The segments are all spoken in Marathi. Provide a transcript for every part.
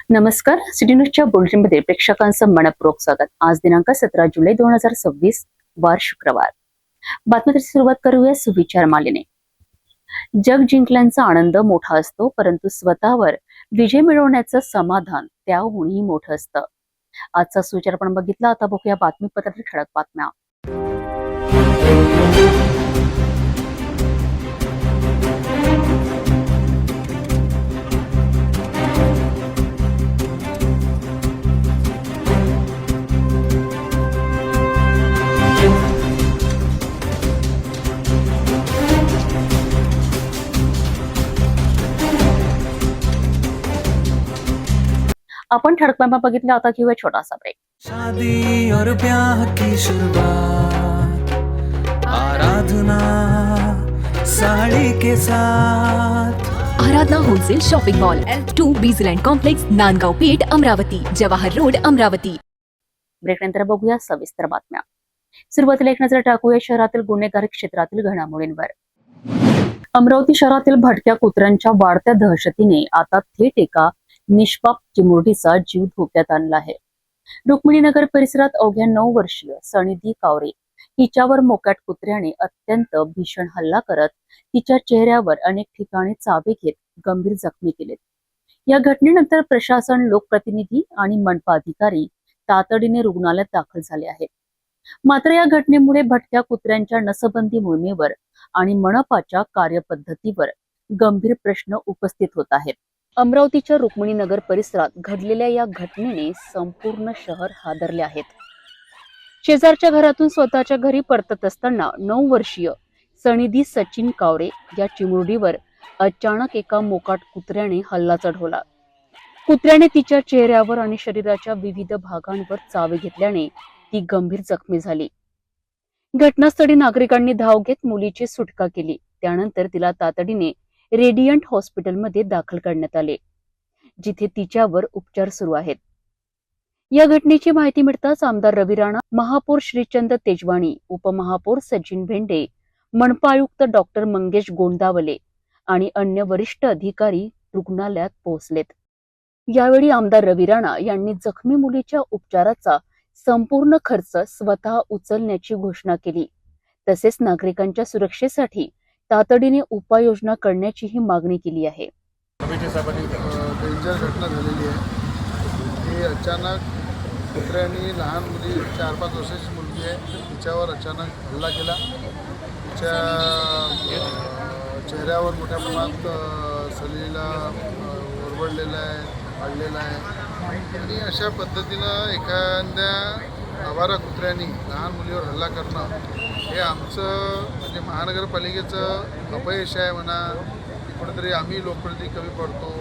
नमस्कार. सिटी न्यूजच्या बुलेटिनमध्ये प्रेक्षकांचं मनपूर्वक स्वागत. आज दिनांक 17 जुलै 2026 वार शुक्रवार. बातमीची सुरुवात करूया सुविचार मालेने. जग जिंकल्याचा आनंद मोठा असतो, परंतु स्वतःवर विजय मिळवण्याचं समाधान त्याहूनही मोठं असतं. आजचा सुविचार आपण बघितला. आता बघूया बातमीपत्रातील ठळक बातम्या. आपण ठळक बातम्या बघितल्या. आता घेऊया छोटासा ब्रेक. शादी और ब्याह की शुरुआत आराधना साड़ी के साथ. Aradhana wholesale shopping mall L2 Bijland complex, Nandgaon Peth, Amravati, Jawahar road, Amravati. Break नंतर बघूया सविस्तर बातम्या. सुरुवातीला एक नजर टाकूया शहरातील गुन्हेगारी क्षेत्रातील घडामोडींवर. अमरावती शहरातील भटक्या कुत्र्यांच्या वाढत्या दहशतीने आता थेट एका निष्पाप चिमुरडीचा जीव धोक्यात आणला आहे. रुक्मिणीनगर परिसरात अवघ्या 9 वर्षीय सणिधी कावरे हिच्यावर मोकाट कुत्र्याने अत्यंत भीषण हल्ला करत तिच्या चेहऱ्यावर अनेक ठिकाणी चावे घेत गंभीर जखमी केलेत. या घटनेनंतर प्रशासन, लोकप्रतिनिधी आणि मनपा अधिकारी तातडीने रुग्णालयात दाखल झाले आहेत. मात्र या घटनेमुळे भटक्या कुत्र्यांच्या नसबंदी मोहिमेवर आणि मनपाच्या कार्यपद्धतीवर गंभीर प्रश्न उपस्थित होत आहेत. अमरावतीच्या रुक्मिणीनगर परिसरात घडलेल्या या घटनेने संपूर्ण शहर हादरले आहेत. शेजारच्या घरातून स्वतःच्या घरी परतत असताना 9 वर्षीय सणिधी सचिन कावरे या चिमुरडीवर अचानक एका मोकाट कुत्र्याने हल्ला चढवला. कुत्र्याने तिच्या चेहऱ्यावर आणि शरीराच्या विविध भागांवर चावे घेतल्याने ती गंभीर जखमी झाली. घटनास्थळी नागरिकांनी धाव घेत मुलीची सुटका केली. त्यानंतर तिला तातडीने रेडियंट हॉस्पिटलमध्ये दाखल करण्यात आले, जिथे तिच्यावर उपचार सुरू आहेत. या घटनेची माहिती मिळताच आमदार रवी राणा, महापौर श्रीचंद तेजवाणी, उपमहापौर सचिन भेंडे, मनपा आयुक्त डॉक्टर मंगेश गोंदावले आणि अन्य वरिष्ठ अधिकारी रुग्णालयात पोहोचलेत. यावेळी आमदार रवी राणा यांनी जखमी मुलीच्या उपचाराचा संपूर्ण खर्च स्वतः उचलण्याची घोषणा केली. तसेच नागरिकांच्या सुरक्षेसाठी तातडीने उपाययोजना करण्याचीही मागणी केली आहे. डेंजर घटना झालेली आहे. ही अचानक कुत्र्याने लहान मुली 4-5 वर्षाची मुलगी आहे तिच्यावर अचानक हल्ला केला. तिच्या चेहऱ्यावर मोठ्या प्रमाणात सलीला ओरबडलेला आहे, वाढलेला आहे आणि अशा पद्धतीनं एखाद्या आवारा कुत्र्याने लहान मुलीवर हल्ला करणं हे आमचं म्हणजे महानगरपालिकेचं अपयश आहे म्हणा. कुठेतरी आम्ही लोकप्रतिनिधी कमी पडतो.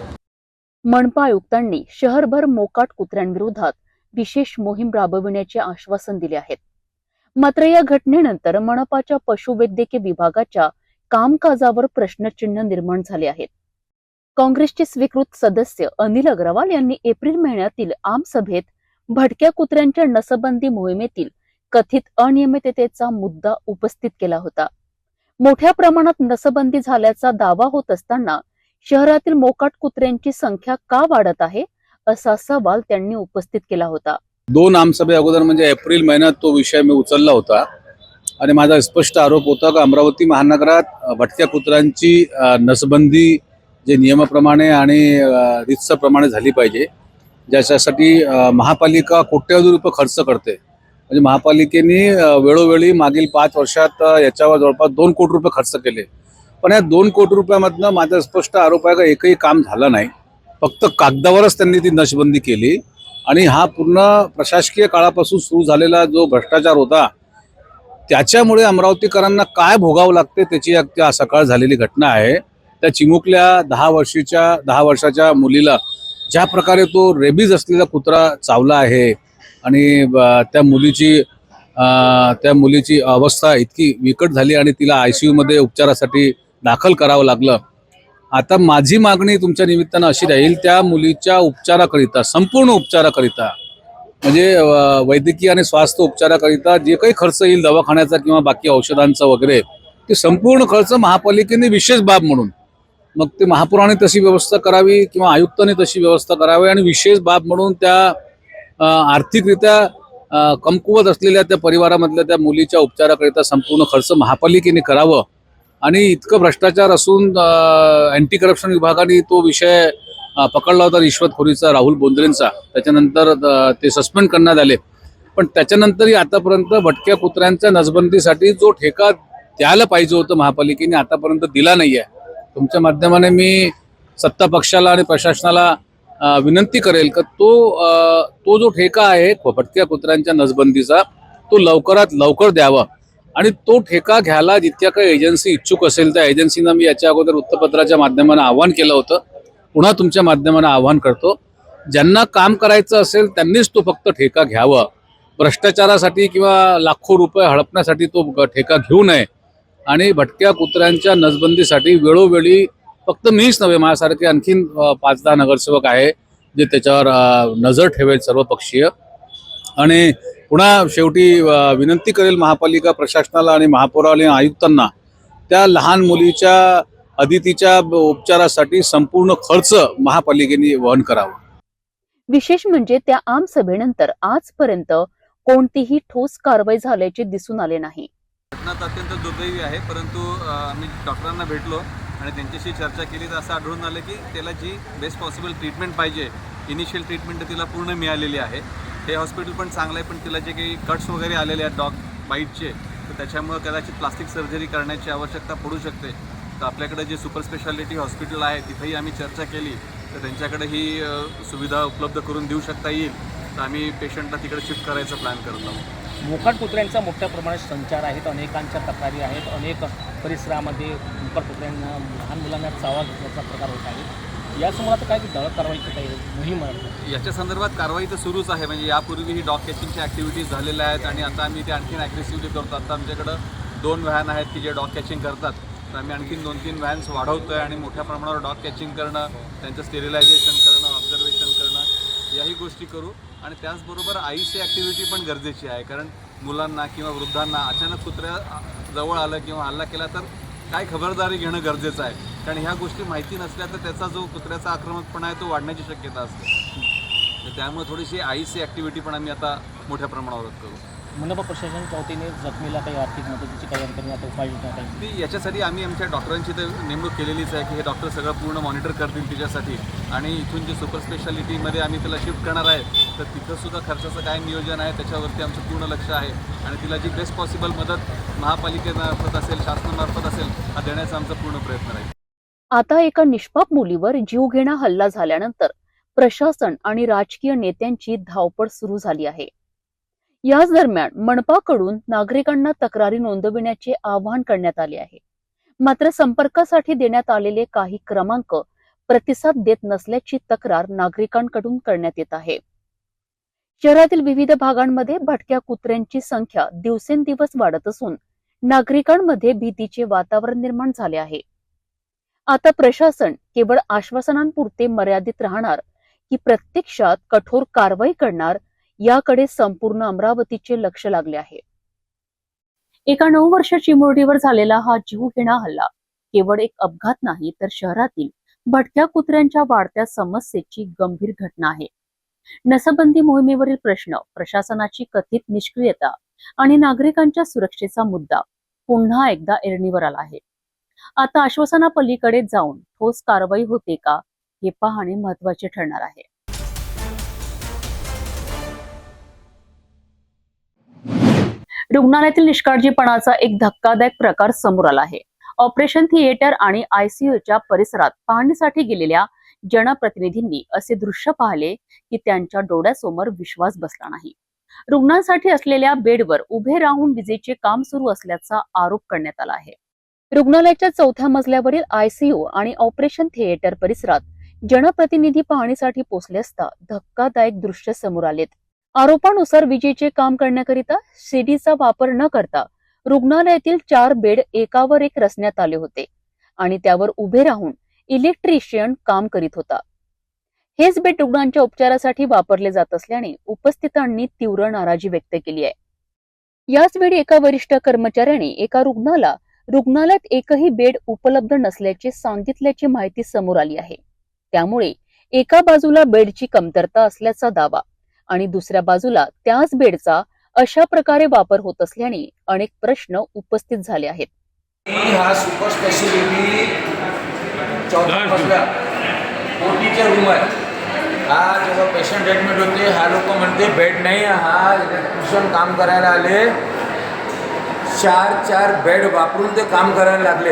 मनपा आयुक्तांनी शहरभर मोकाट कुत्र्यांविरोधात विशेष मोहीम राबविण्याचे आश्वासन दिले आहेत. मात्र या घटनेनंतर मनपाच्या पशुवैद्यकीय विभागाच्या कामकाजावर प्रश्नचिन्ह निर्माण झाले आहेत. काँग्रेसचे स्वीकृत सदस्य अनिल अग्रवाल यांनी एप्रिल महिन्यातील आमसभेत भटक्या कुत्र्यांच्या नसबंदी मोहिमेतील कथित अनियमिततेचा मुद्दा उपस्थित केला होता. मोठ्या प्रमाणात नसबंदी झाल्याचा दावा होत असताना शहरातील मोकाट कुत्र्यांची संख्या का वाढत आहे, असा सवाल त्यांनी उपस्थित केला होता. 2 आमसभे अगोदर म्हणजे एप्रिल महिन्यात तो विषय मी उचलला होता आणि माझा स्पष्ट आरोप होता की अमरावती महानगरात भटक्या कुत्र्यांची नसबंदी जे नियमाप्रमाणे आणि रीतसरप्रमाणे झाली पाहिजे, ज्याच्यासाठी महापालिका कोट्यवधी रुपये खर्च करते. म्हणजे महापालिकेने वेळोवेळी मागील 5 वर्षात याच्यावर जवळपास 2 कोटी रुपये खर्च केले. पण या 2 कोटी रुपयामधनं माझा स्पष्ट आरोप आहे की एकही काम झालं नाही. फक्त कागदावरच त्यांनी ती नसबंदी केली आणि हा पूर्ण प्रशासकीय काळापासून सुरू झालेला जो भ्रष्टाचार होता त्याच्यामुळे अमरावतीकरांना काय भोगावं लागते त्याची त्या सकाळ झालेली घटना आहे. त्या चिमुकल्या 10 वर्षाच्या मुलीला ज्या प्रकारे तो रेबीज असलेला कुत्रा चावला आहे आणि त्या मुलीची अवस्था इतकी बिकट झाली आणि तिला ICU मध्ये उपचारासाठी दाखल करावं लागलं. आता माझी मागणी तुमच्या निमित्तानं अशी राहील, त्या मुलीच्या उपचाराकरिता, संपूर्ण उपचाराकरिता म्हणजे वैद्यकीय आणि स्वास्थ्य उपचाराकरिता जे काही खर्च येईल दवाखान्याचा किंवा बाकी औषधांचा वगैरे, ते संपूर्ण खर्च महापालिकेने विशेष बाब म्हणून मग ते महापौरांनी तशी व्यवस्था करावी किंवा आयुक्तांनी तशी व्यवस्था करावी आणि विशेष बाब म्हणून त्या आर्थिकरित्या कमकुवत असलेल्या त्या परिवारामधल्या त्या मुलीच्या उपचाराकरिता संपूर्ण खर्च महापालिकेने करावं आणि इतकं भ्रष्टाचार असून अँटी करप्शन विभागाने तो विषय पकडला होता रिश्वतखोरीचा राहुल बोंद्रेंचा. त्याच्यानंतर ते सस्पेंड करण्यात आले. पण त्याच्यानंतरही आतापर्यंत भटक्या कुत्र्यांच्या नसबंदीसाठी जो ठेका द्यायला पाहिजे होतं महापालिकेने आतापर्यंत दिला नाही आहे. तुमच्या माध्यमाने मी सत्ता पक्षाला आणि प्रशासनाला विनंती करेल की तो जो ठेका आहे भटक्या कुत्र्यांच्या नसबंदीचा तो लवकरात लवकर द्यावा आणि तो ठेका घ्यायला जितक्या काही एजन्सी इच्छुक असेल त्या एजन्सींना मी याच्या अगोदर वृत्तपत्राच्या माध्यमाने आवाहन केलं होतं. पुन्हा तुमच्या माध्यमाने आवाहन करतो, ज्यांना काम करायचं असेल त्यांनीच तो फक्त ठेका घ्यावा. भ्रष्टाचारासाठी किंवा लाखो रुपये हडपण्यासाठी तो ठेका घेऊ नये आणि भटक्या कुत्र्यांच्या नसबंदीसाठी वेळोवेळी फक्त मीच नव्हे माझ्यासारखे आणखीन 5-10 नगरसेवक आहे जे त्याच्यावर नजर ठेवेल सर्वपक्षीय. आणि पुन्हा शेवटी विनंती करेल महापालिका प्रशासनाला आणि महापौराला आणि आयुक्तांना त्या लहान मुलीच्या अदितीच्या उपचारासाठी संपूर्ण खर्च महापालिकेने वहन करावा. विशेष म्हणजे त्या आम सभेनंतर आजपर्यंत कोणतीही ठोस कारवाई झाल्याचे दिसून आले नाही. घटना अत्यंत दुर्दैवी आहे, परंतु आम्ही डॉक्टरांना भेटलो आणि त्यांच्याशी चर्चा केली तर असं आढळून आलं की त्याला जी बेस्ट पॉसिबल ट्रीटमेंट पाहिजे, इनिशियल ट्रीटमेंट तिला पूर्ण मिळालेली आहे. हे हॉस्पिटल पण चांगलं आहे, पण तिला जे काही कट्स वगैरे आलेले आहेत डॉग बाईटचे, तर त्याच्यामुळे कदाचित प्लास्टिक सर्जरी करण्याची आवश्यकता पडू शकते. तर आपल्याकडे जे सुपर स्पेशालिटी हॉस्पिटल आहे तिथेही आम्ही चर्चा केली तर त्यांच्याकडे ही सुविधा उपलब्ध करून देऊ शकता येईल. तर आम्ही पेशंटला तिकडे शिफ्ट करायचा प्लॅन करत आहोत. मोकाट कुत्र्यांचा मोठ्या प्रमाणात संचार आहेत, अनेकांच्या तक्रारी आहेत, अनेक परिसरामध्ये मोकाट कुत्र्यांना लहान मुलांना चावा घेतल्याचा प्रकार होत आहे. यासमोर आता काय दळक कारवाईची काही मोहीम आहे? याच्या संदर्भात कारवाई तर सुरूच आहे. म्हणजे यापूर्वी ही डॉग कॅचिंगच्या ॲक्टिव्हिटीज झालेल्या आहेत आणि आता आम्ही ते आणखीन ॲग्रेसिव्हली करतो. आता आमच्याकडं 2 व्हॅन आहेत की जे डॉग कॅचिंग करतात. तर आम्ही आणखीन 2-3 व्हॅन्स वाढवतो आहे आणि मोठ्या प्रमाणावर डॉग कॅचिंग करणं, त्यांचं स्टेरिलायझेशन करणं, ऑब्झर्वेशन करणं याही गोष्टी करू. आणि त्याचबरोबर आईची ॲक्टिव्हिटी पण गरजेची आहे, कारण मुलांना किंवा वृद्धांना अचानक कुत्र्या जवळ आलं किंवा हल्ला केला तर काय खबरदारी घेणं गरजेचं आहे. कारण ह्या गोष्टी माहिती नसल्या तर त्याचा जो कुत्र्याचा आक्रमकपणा आहे तो वाढण्याची शक्यता असते. तर त्यामुळे थोडीशी आईची ॲक्टिव्हिटी पण आम्ही आता मोठ्या प्रमाणावर करू. मनपा प्रशासनाच्या वतीने जखमीला काही आर्थिक मदतीची काही अंतर्गत आता उपाययोजना काही? याच्यासाठी आम्ही आमच्या डॉक्टरांची तर नेमणूक केलेलीच आहे की हे डॉक्टर सगळं पूर्ण मॉनिटर करतील तिच्यासाठी. आणि इथून जे सुपर स्पेशालिटीमध्ये आम्ही तिला शिफ्ट करणार आहे तर तिथंसुद्धा खर्चाचं काय नियोजन आहे त्याच्यावरती आमचं पूर्ण लक्ष आहे. आणि तिला जी बेस्ट पॉसिबल मदत महापालिकेमार्फत असेल, शासनामार्फत असेल, हा देण्याचा आमचा पूर्ण प्रयत्न राहील. आता एका निष्पाप मुलीवर जीवघेणा हल्ला झाल्यानंतर प्रशासन आणि राजकीय नेत्यांची धावपळ सुरू झाली आहे. याच दरम्यान मनपाकडून नागरिकांना तक्रारी नोंदविण्याचे आवाहन करण्यात आले आहे. मात्र संपर्कासाठी देण्यात आलेले काही क्रमांक प्रतिसाद देत नसल्याची तक्रार नागरिकांकडून करण्यात येत आहे. शहरातील विविध भागांमध्ये भटक्या कुत्र्यांची संख्या दिवसेंदिवस वाढत असून नागरिकांमध्ये भीतीचे वातावरण निर्माण झाले आहे. आता प्रशासन केवळ आश्वासनांपुरते मर्यादित राहणार की प्रत्यक्षात कठोर कारवाई करणार याकडे संपूर्ण अमरावतीचे लक्ष लागले आहे. एका 9 वर्षाची मुरडीवर झालेला हा जीवघेणा हल्ला केवळ एक अपघात नाही तर शहरातील भटक्या कुत्र्यांच्या वाढत्या समस्येची गंभीर घटना आहे. नसबंदी मोहिमेवरील प्रश्न, प्रशासनाची कथित निष्क्रियता आणि नागरिकांच्या सुरक्षेचा मुद्दा पुन्हा एकदा ऐरणीवर आला आहे. आता आश्वासनापलीकडे जाऊन ठोस कारवाई होते का हे पाहणे महत्त्वाचे ठरणार आहे. रुग्णालयातील निष्काळजीपणाचा एक धक्कादायक प्रकार समोर आला आहे. ऑपरेशन थिएटर आणि आयसीयूच्या परिसरात पाहणीसाठी गेलेल्या जनप्रतिनिधींनी असे दृश्य पाहिले की त्यांच्या डोळ्यासमोर विश्वास बसला नाही. रुग्णांसाठी असलेल्या बेडवर उभे राहून विजेचे काम सुरू असल्याचा आरोप करण्यात आला आहे. रुग्णालयाच्या 4थ्या मजल्यावरील आयसीयू आणि ऑपरेशन थिएटर परिसरात जनप्रतिनिधी पाहणीसाठी पोहोचले असता धक्कादायक दृश्य समोर आलेत. आरोपानुसार विजेचे काम करण्याकरिता सीडीचा वापर न करता रुग्णालयातील 4 बेड एकावर एक रचण्यात आले होते आणि त्यावर उभे राहून इलेक्ट्रिशियन काम करीत होता. हेच बेड रुग्णांच्या उपचारासाठी वापरले जात असल्याने उपस्थितांनी तीव्र नाराजी व्यक्त केली आहे. याच वेळी एका वरिष्ठ कर्मचाऱ्याने एका रुग्णाला रुग्णालयात एकही बेड उपलब्ध नसल्याचे सांगितल्याची माहिती समोर आली आहे. त्यामुळे एका बाजूला बेडची कमतरता असल्याचा दावा आणि दुसऱ्या बाजूला त्याच बेडचा अशा प्रकारे वापर होत असल्याने अनेक प्रश्न उपस्थित झाले आहेत. हा सुपर स्पेशलिटी चौथा मजला ओटीचा रूम आहे. हा जेव्हा पेशंट ॲडमिट होते हा लोक म्हणते बेड नाही. हा इलेक्ट्रिशियन काम करायला आले, 4 बेड वापरून ते काम करायला लागले.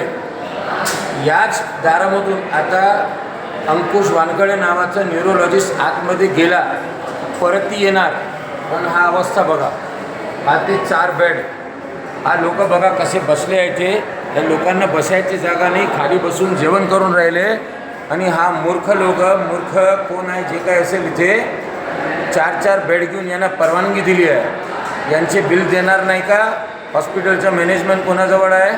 याच दारामधून आता अंकुश वानकडे नावाचा न्यूरोलॉजिस्ट आतमध्ये गेला, परत ती येणार. पण हा अवस्था बघा, हा ते 4 बेड, हा लोक बघा कसे बसले आहे. ते या लोकांना बसायची जागा नाही, खाली बसून जेवण करून राहिले. आणि हा मूर्ख कोण आहे जे काय असेल इथे 4 बेड घेऊन यांना परवानगी दिली आहे. यांचे बिल देणार नाही का? हॉस्पिटलचं मॅनेजमेंट कोणाजवळ आहे?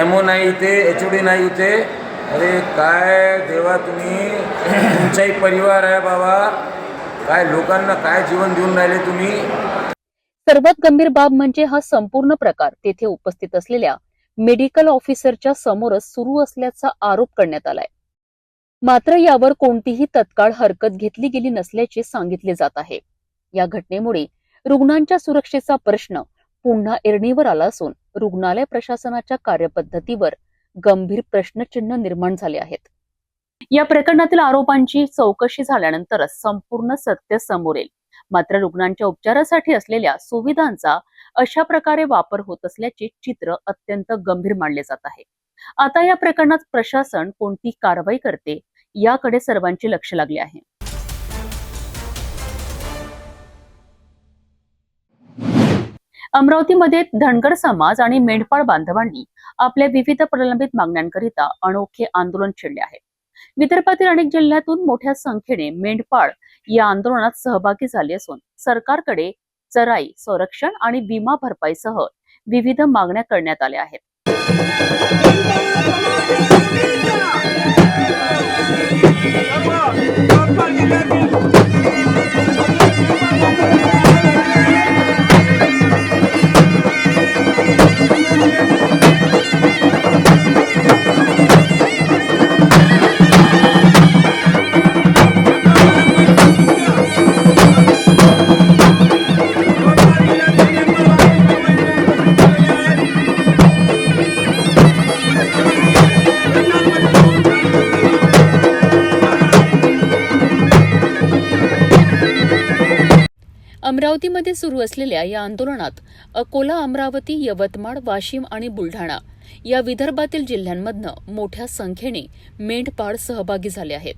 MO नाही इथे, HOD नाही इथे. अरे काय देवा, तुम्ही तुमचाही परिवार आहे बाबा, काय लोकांना काय जीवन देऊन राहिले तुम्ही. सर्वात गंभीर बाब म्हणजे हा संपूर्ण प्रकार तेथे उपस्थित असलेल्या मेडिकल ऑफिसरच्या समोरच सुरू असल्याचा आरोप करण्यात आलाय. मात्र यावर कोणतीही तत्काळ हरकत घेतली गेली नसल्याचे सांगितले जात आहे. या घटनेमुळे रुग्णांच्या सुरक्षेचा प्रश्न पुन्हा ऐरणीवर आला असून रुग्णालय प्रशासनाच्या कार्यपद्धतीवर गंभीर प्रश्नचिन्ह निर्माण झाले आहेत. या प्रकरणातील आरोपांची चौकशी झाल्यानंतरच संपूर्ण सत्य समोर येईल. मात्र रुग्णांच्या उपचारासाठी असलेल्या सुविधांचा अशा प्रकारे वापर होत असल्याचे चित्र अत्यंत गंभीर मानले जात आहे. आता या प्रकरणात प्रशासन कोणती कारवाई करते याकडे सर्वांचे लक्ष लागले आहे. अमरावतीमध्ये धनगर समाज आणि मेंढपाळ बांधवांनी आपल्या विविध प्रलंबित मागण्यांकरिता अनोखे आंदोलन छेडले आहे. विदर्भातील अनेक जिल्ह्यातून मोठ्या संख्येने मेंढपाळ या आंदोलनात सहभागी झाले असून सरकारकडे चराई, संरक्षण आणि विमा भरपाईसह विविध मागण्या करण्यात आल्या आहेत. अमरावतीमध्ये सुरू असलेल्या या आंदोलनात अकोला, अमरावती, यवतमाळ, वाशिम आणि बुलढाणा या विदर्भातील जिल्ह्यांमधनं मोठ्या संख्येने मेंढपाळ सहभागी झाले आहेत.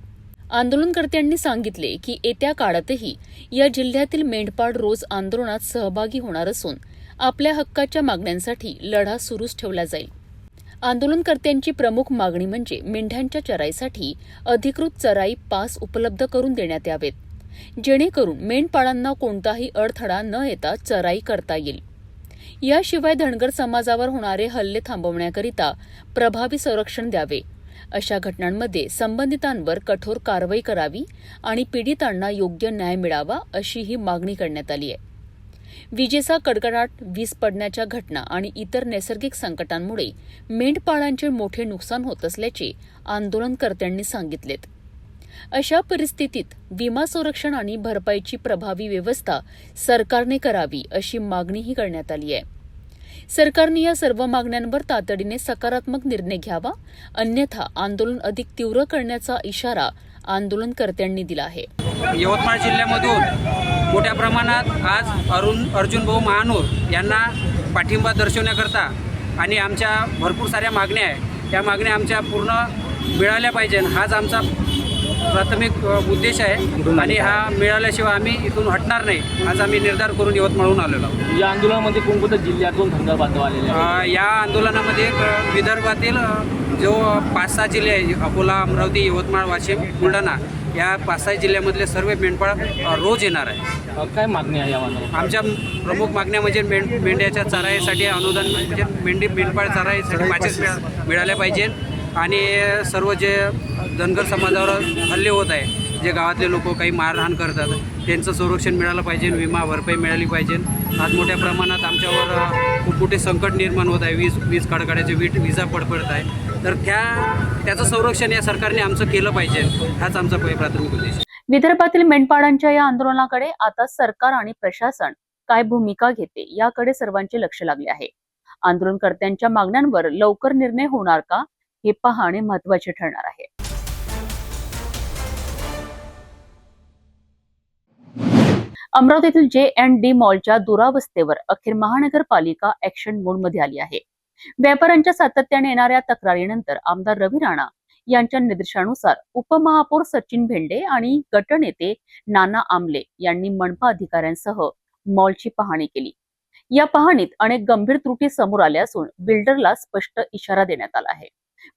आंदोलनकर्त्यांनी सांगितले की येत्या काळातही या जिल्ह्यातील मेंढपाळ रोज आंदोलनात सहभागी होणार असून आपल्या हक्काच्या मागण्यांसाठी लढा सुरूच ठेवला जाईल. आंदोलनकर्त्यांची प्रमुख मागणी म्हणजे मेंढ्यांच्या चराईसाठी अधिकृत चराई पास उपलब्ध करून देण्यात यावेत, जेणेकरून मेंढपाळांना कोणताही अडथळा न येता चराई करता येईल. याशिवाय धनगर समाजावर होणारे हल्ले थांबवण्याकरिता प्रभावी संरक्षण द्यावे, अशा घटनांमध्ये संबंधितांवर कठोर कारवाई करावी आणि पीडितांना योग्य न्याय मिळावा, अशी ही मागणी करण्यात आली आहे. विजेचा कडकडाट, वीज पडण्याच्या घटना आणि इतर नैसर्गिक संकटांमुळे मेंढपाळांचे मोठे नुकसान होत असल्याचे आंदोलनकर्त्यांनी सांगितलेत. अशा परिस्थितीत विमा संरक्षण आणि भरपाईची प्रभावी व्यवस्था सरकारने करावी, अशी मागणीही करण्यात आली आहे. सरकारने या सर्व मागण्यांवर तातडीने सकारात्मक निर्णय घ्यावा, अन्यथा आंदोलन अधिक तीव्र करण्याचा इशारा आंदोलनकर्त्यांनी दिला आहे. यवतमाळ जिल्ह्यामधून मोठ्या प्रमाणात आज अर्जुनभाऊ महानोर यांना पाठिंबा दर्शवण्याकरता आणि आमच्या भरपूर साऱ्या मागण्या आहे, त्या मागण्या आमच्या पूर्ण मिळाल्या पाहिजे, हाच आमचा प्राथमिक उद्देश आहे. आणि हा मिळाल्याशिवाय आम्ही इथून हटणार नाही, आज आम्ही निर्धार करून यवतमाळहून आलेलो आहोत. या आंदोलनामध्ये कोणकोणत्या जिल्ह्यातून धनगर बांधव आलेले आहेत? या आंदोलनामध्ये विदर्भातील जो 5-6 जिल्हे आहे, अकोला, अमरावती, यवतमाळ, वाशिम, बुलढाणा, या 5-6 जिल्ह्यामधले सर्व मेंढपाळ रोज येणार आहे. काय मागणी आहे या आंदोलनात? आमच्या प्रमुख मागण्या म्हणजे मेंढ्याच्या चराईसाठी अनुदान, म्हणजे मेंढपाळ चराईसाठी पाचेस मिळाल्या पाहिजे. आणि सर्व जे धनगर समाजावर हल्ले होत आहे, जे गावातले लोक काही मारहाण करतात, त्यांचं संरक्षण मिळालं पाहिजे, विमा भरपाई मिळाली पाहिजे. आज मोठ्या प्रमाणात आमच्यावर खूप मोठे संकट निर्माण होत आहे. वीज कडकड्याचे विजा पडत आहे. तर त्याचं संरक्षण या सरकारने आमचं केलं पाहिजे. हाच आमचा प्राथमिक उद्देश आहे. विदर्भातील मेंढपाळांच्या या आंदोलनाकडे आता सरकार आणि प्रशासन काय भूमिका घेते याकडे सर्वांचे लक्ष लागले आहे. आंदोलनकर्त्यांच्या मागण्यांवर लवकर निर्णय होणार का हे पाहणे महत्त्वाचे ठरणार आहे. अमरावतीतील J&D मॉलच्या दुरावस्थेवर अखेर महानगरपालिका ऍक्शन मोडमध्ये आली आहे. व्यापाऱ्यांच्या सातत्याने येणाऱ्या तक्रारीनंतर आमदार रवी राणा यांच्या निर्देशानुसार उपमहापौर सचिन भेंडे आणि गटनेते नाना आमले यांनी मनपा अधिकाऱ्यांसह मॉलची पाहणी केली. या पाहणीत अनेक गंभीर त्रुटी समोर आल्या असून बिल्डरला स्पष्ट इशारा देण्यात आला आहे.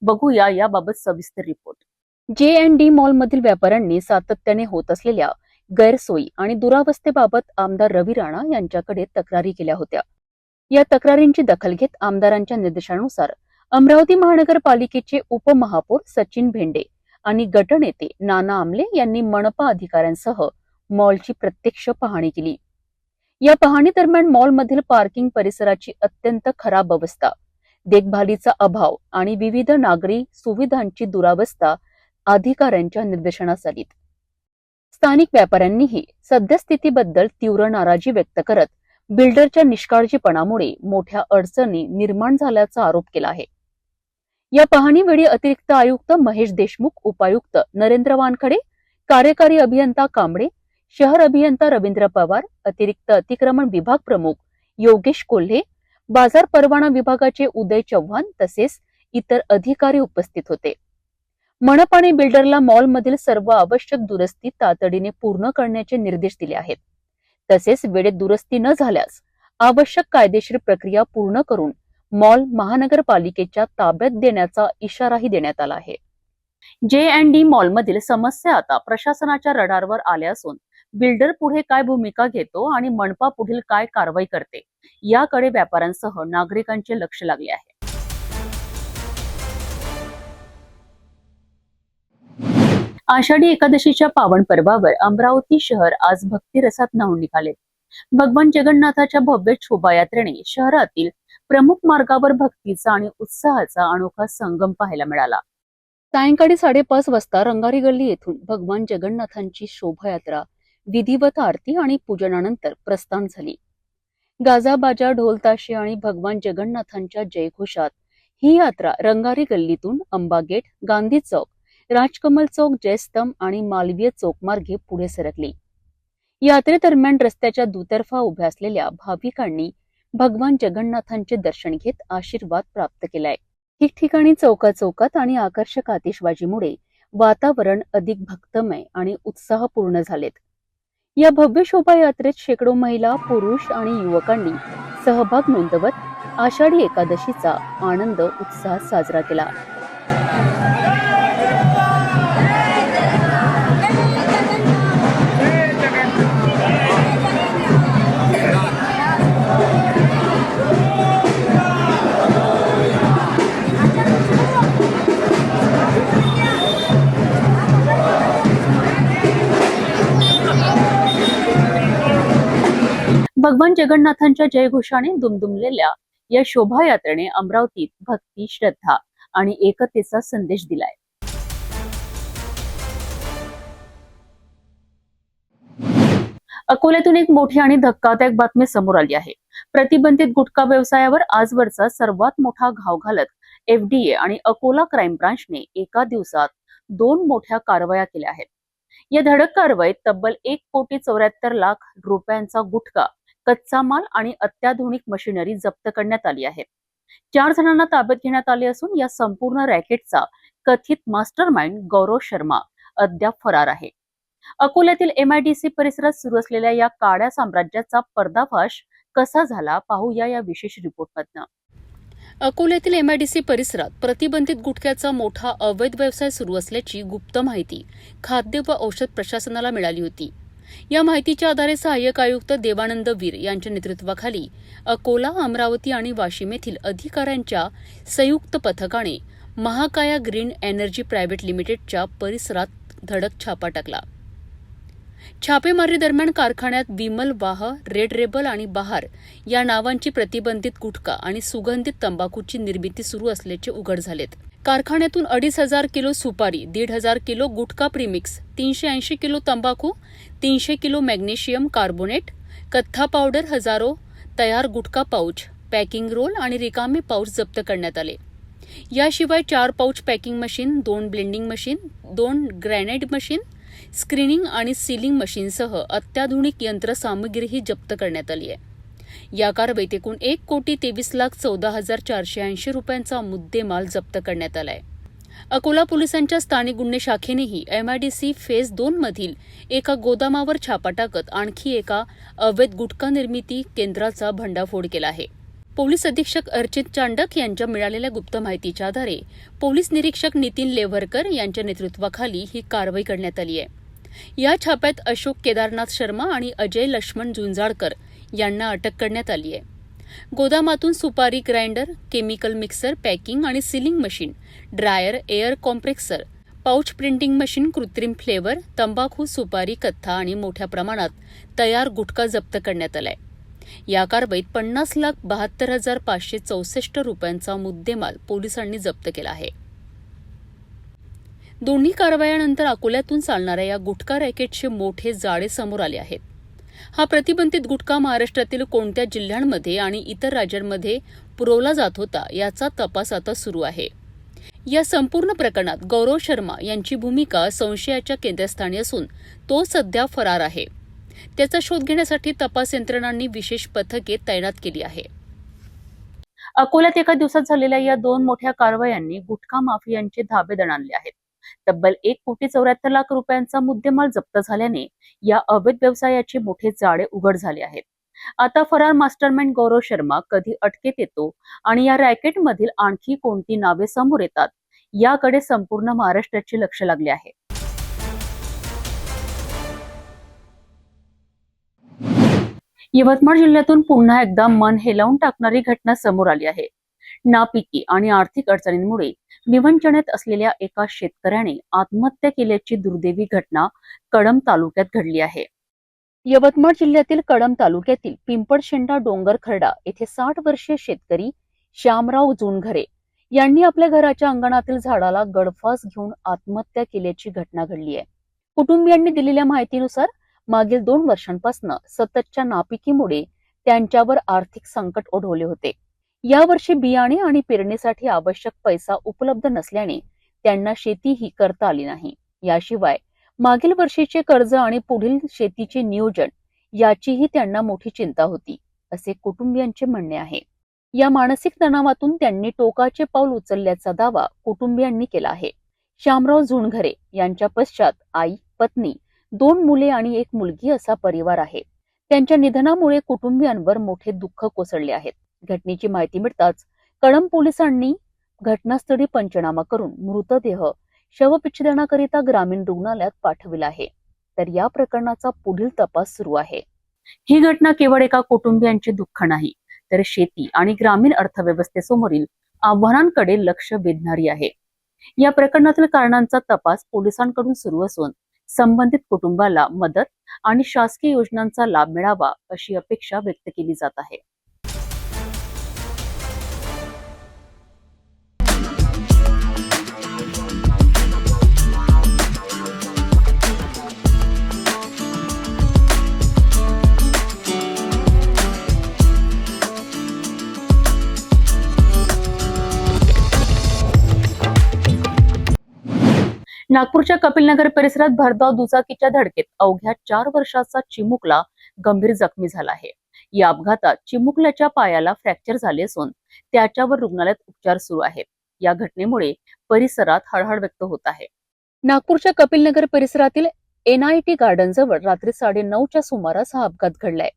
बघूया याबाबत सविस्तर रिपोर्ट. J&D मॉलमधील व्यापाऱ्यांनी सातत्याने होत असलेल्या गैरसोयी आणि दुरावस्थेबाबत आमदार रवी राणा यांच्याकडे तक्रारी केल्या होत्या. या तक्रारींची दखल घेत आमदारांच्या निर्देशानुसार अमरावती महानगरपालिकेचे उपमहापौर सचिन भेंडे आणि गटनेते नाना आमले यांनी मनपा अधिकाऱ्यांसह मॉलची प्रत्यक्ष पाहणी केली. या पाहणी दरम्यान मॉलमधील पार्किंग परिसराची अत्यंत खराब अवस्था, देखभालीचा अभाव आणि विविध नागरी सुविधांची दुरावस्था अधिकाऱ्यांच्या निदर्शनास आली. स्थानिक व्यापाऱ्यांनीही सद्यस्थितीबद्दल तीव्र नाराजी व्यक्त करत बिल्डरच्या निष्काळजीपणामुळे मोठ्या अडचणी निर्माण झाल्याचा आरोप केला आहे. या पाहणीवेळी अतिरिक्त आयुक्त महेश देशमुख, उपायुक्त नरेंद्र वानखडे, कार्यकारी अभियंता कांबळे, शहर अभियंता रवींद्र पवार, अतिरिक्त अतिक्रमण विभाग प्रमुख योगेश कोल्हे, बाजार परवाना विभागाचे उदय चव्हाण तसेच इतर अधिकारी उपस्थित होते. मनपाने बिल्डरला मॉलमधील सर्व आवश्यक दुरुस्ती तातडीने पूर्ण करण्याचे निर्देश दिले आहेत. तसेच वेळेत दुरुस्ती न झाल्यास आवश्यक कायदेशीर प्रक्रिया पूर्ण करून मॉल महानगरपालिकेच्या ताब्यात देण्याचा इशाराही देण्यात आला आहे. J&D मॉलमधील समस्या आता प्रशासनाच्या रडारवर आल्या असून बिल्डर पुढे काय भूमिका घेतो आणि मनपा पुढील काय कारवाई करते याकडे व्यापाऱ्यांसह नागरिकांचे लक्ष लागले आहे. आषाढी एकादशीच्या पावन पर्वावर अमरावती शहर आज भक्तिरसात न्हाऊन निघाले. भगवान जगन्नाथाच्या भव्य शोभायात्रेने शहरातील प्रमुख मार्गावर भक्तीचा आणि उत्साहाचा अनोखा संगम पाहायला मिळाला. सायंकाळी 5:30 वाजता रंगारी गल्ली येथून भगवान जगन्नाथांची शोभायात्रा विधिवत आरती आणि पूजनानंतर प्रस्थान झाली. गाजाबाजा, ढोलताशे आणि भगवान जगन्नाथांच्या जयघोषात ही यात्रा रंगारी गल्लीतून अंबा गेट, गांधी चौक, राजकमल चौक, जयस्तंभ आणि मालवीय चौक मार्गे पुढे सरकली. यात्रेदरम्यान रस्त्याच्या दुतर्फा उभ्या असलेल्या भाविकांनी भगवान जगन्नाथांचे दर्शन घेत आशीर्वाद प्राप्त केलाय. ठिकठिकाणी चौकात आणि आकर्षक आतिषबाजीमुळे वातावरण अधिक भक्तमय आणि उत्साहपूर्ण झालेत. या भव्य शोभायात्रेत शेकडो महिला, पुरुष आणि युवकांनी सहभाग नोंदवत आषाढी एकादशीचा आनंद उत्साहात साजरा केला. भगवान जगन्नाथांच्या जयघोषाने दुमदुमलेल्या या शोभायात्रेने अमरावतीत भक्ती, श्रद्धा आणि एकतेचा संदेश दिलाय. अकोल्यातून एक मोठी आणि धक्कादायक बातमी समोर आली आहे. प्रतिबंधित गुटखा व्यवसायावर आजवरचा सर्वात मोठा घाव घालत FDA आणि अकोला क्राईम ब्रांचने एका दिवसात 2 मोठ्या कारवाया केल्या आहेत. या धडक कारवाईत तब्बल 1,74,00,000 रुपयांचा गुटखा, कच्चा माल आणि अत्याधुनिक मशिनरी जप्त करण्यात आली आहे. 4 जणांना ताब्यात घेण्यात आले असून या संपूर्ण रॅकेटचा कथित मास्टरमाइंड गौरव शर्मा अद्याप फरार आहे. अकोल्यातील MIDC परिसरात सुरू असलेल्या या काळ्या साम्राज्याचा पर्दाफाश कसा झाला पाहूया या विशेष रिपोर्टमधनं. अकोल्यातील MIDC परिसरात प्रतिबंधित गुटख्याचा मोठा अवैध व्यवसाय सुरू असल्याची गुप्त माहिती खाद्य व औषध प्रशासनाला मिळाली होती. या माहितीच्या आधारे सहाय्यक आयुक्त देवानंद वीर यांच्या नेतृत्वाखाली अकोला, अमरावती आणि वाशिम येथील अधिकाऱ्यांच्या संयुक्त पथकाने महाकाया ग्रीन एनर्जी प्रायव्हेट लिमिटेडच्या परिसरात धडक छापा टाकला. छापेमारी दरम्यान कारखान्यात विमल वाह, रेड रेबल आणि बहार या नावांची प्रतिबंधित गुटखा आणि सुगंधित तंबाखूची निर्मिती सुरू असल्याचे उघड झालेत. कारखान्यातून 2,500 किलो सुपारी, 1,500 किलो गुटखा प्रीमिक्स, 380 किलो तंबाखू, 300 किलो मॅग्नेशियम कार्बोनेट, कथ्था पावडर, हजारो तयार गुटखा पाऊच, पॅकिंग रोल आणि रिकामे पाऊच जप्त करण्यात आले. याशिवाय 4 pouch packing machine, 2 blending machine, 2 granite machine, screening आणि सीलिंग मशीनसह अत्याधुनिक यंत्रसामग्रीही जप्त करण्यात आली आहे. या कारवाईत एकूण 1,23,14,480 रुपयांचा मुद्देमाल जप्त करण्यात आलाय. अकोला पोलिसांच्या स्थानिक गुन्हे शाखेनेही MIDC फेज 2 मधील एका गोदामावर छापा टाकत आणखी एका अवैध गुटखा निर्मिती केंद्राचा भंडाफोड केला आहे. पोलीस अधीक्षक अर्चित चांडक यांच्या मिळालेल्या गुप्त माहितीच्या आधारे पोलीस निरीक्षक नितीन लेव्हरकर यांच्या नेतृत्वाखाली ही कारवाई करण्यात आली आहे. या छाप्यात अशोक केदारनाथ शर्मा आणि अजय लक्ष्मण झुंजाळकर यांना अटक करण्यात आली आहे. गोदामातून सुपारी ग्राइंडर, केमिकल मिक्सर, पॅकिंग आणि sealing machine, dryer, air compressor, pouch printing machine, कृत्रिम फ्लेवर, तंबाखू, सुपारी, कथ्था आणि मोठ्या प्रमाणात तयार गुटखा जप्त करण्यात आलाय. या कारवाईत 50,72,564 रुपयांचा मुद्देमाल पोलिसांनी जप्त केला आहे. दोन्ही कारवायांनंतर अकोल्यातून चालणाऱ्या या गुटखा रॅकेटचे मोठे जाळे समोर आले आहेत. हा प्रतिबंधित गुटखा महाराष्ट्रातील कोणत्या जिल्ह्यांमध्ये आणि इतर राज्यांमध्ये पुरवला जात होता याचा तपास आता सुरू आहे. या संपूर्ण प्रकरणात गौरव शर्मा यांची भूमिका संशयाच्या केंद्रस्थानी असून तो सध्या फरार आहे. त्याचा शोध घेण्यासाठी तपास यंत्रणांनी विशेष पथके तैनात केली आहे. अकोल्यात एका दिवसात झालेल्या या 2 मोठ्या कारवायांनी गुटखा माफियांचे धाबे दणाणले आहेत. तब्बल 1,74,00,000 रुपयांचा मुद्देमाल जप्त झाल्याने या अवैध व्यवसायाचे मोठे जाळे उघड झाले आहेत. आता फरार मास्टरमाइंड गौरव शर्मा कधी अटकेत येतो आणि या रॅकेटमधील आणखी कोणती नावे समोर येतात याकडे संपूर्ण महाराष्ट्राचे लक्ष लागले आहे. यवतमाळ जिल्ह्यातून पुन्हा एकदा मन हेलावून टाकणारी घटना समोर आली आहे. नापिकी आणि आर्थिक अडचणींमुळे विवंचनेत असलेल्या एका शेतकऱ्याने आत्महत्या केल्याची दुर्दैवी घटना कळंब तालुक्यात घडली आहे. यवतमाळ जिल्ह्यातील कळंब तालुक्यातील पिंपळशेंडा डोंगर खर्डा येथे 60 वर्षीय शेतकरी श्यामराव जुनघरे यांनी आपल्या घराच्या अंगणातील झाडाला गळफास घेऊन आत्महत्या केल्याची घटना घडली आहे. कुटुंबियांनी दिलेल्या माहितीनुसार मागील 2 वर्षांपासून सततच्या नापिकीमुळे त्यांच्यावर आर्थिक संकट ओढवले होते. यावर्षी बियाणे आणि पेरणीसाठी आवश्यक पैसा उपलब्ध नसल्याने त्यांना शेतीही करता आली नाही. याशिवाय मागील वर्षीचे कर्ज आणि पुढील शेतीचे नियोजन याचीही त्यांना मोठी चिंता होती, असे कुटुंबियांचे म्हणणे आहे. या मानसिक तणावातून त्यांनी टोकाचे पाऊल उचलल्याचा दावा कुटुंबियांनी केला आहे. श्यामराव झुनघरे यांच्या पश्चात आई, पत्नी, 2 मुले आणि 1 मुलगी असा परिवार आहे. त्यांच्या निधनामुळे कुटुंबियांवर मोठे दुःख कोसळले आहेत. घटनेची माहिती मिळताच कळंब पोलिसांनी घटनास्थळी पंचनामा करून मृतदेह शवविच्छेदनाकरिता ग्रामीण रुग्णालयात पाठविला आहे. तर या प्रकरणाचा पुढील तपास सुरू आहे. ही घटना केवळ एका कुटुंबियांचे दुःख नाही, तर शेती आणि ग्रामीण अर्थव्यवस्थेसमोरील आव्हानांकडे लक्ष वेधणारी आहे. या प्रकरणातील कारणांचा तपास पोलिसांकडून सुरू असून संबंधित कुटुंबाला मदत आणि शासकीय योजनांचा लाभ मिळावा अशी अपेक्षा व्यक्त केली जात आहे. नागपूरच्या कपिलनगर परिसरात भरधाव दुचाकीच्या धडकेत अवघ्या 4 वर्षाचा चिमुकला गंभीर जखमी झाला आहे. या अपघातात चिमुकल्याच्या पायाला फ्रॅक्चर झाले असून त्याच्यावर रुग्णालयात उपचार सुरू आहेत. या घटनेमुळे परिसरात हळहळ व्यक्त होत आहे. नागपूरच्या कपिलनगर परिसरातील NIT गार्डन जवळ रात्री 9:30च्या सुमारास हा अपघात घडलाय.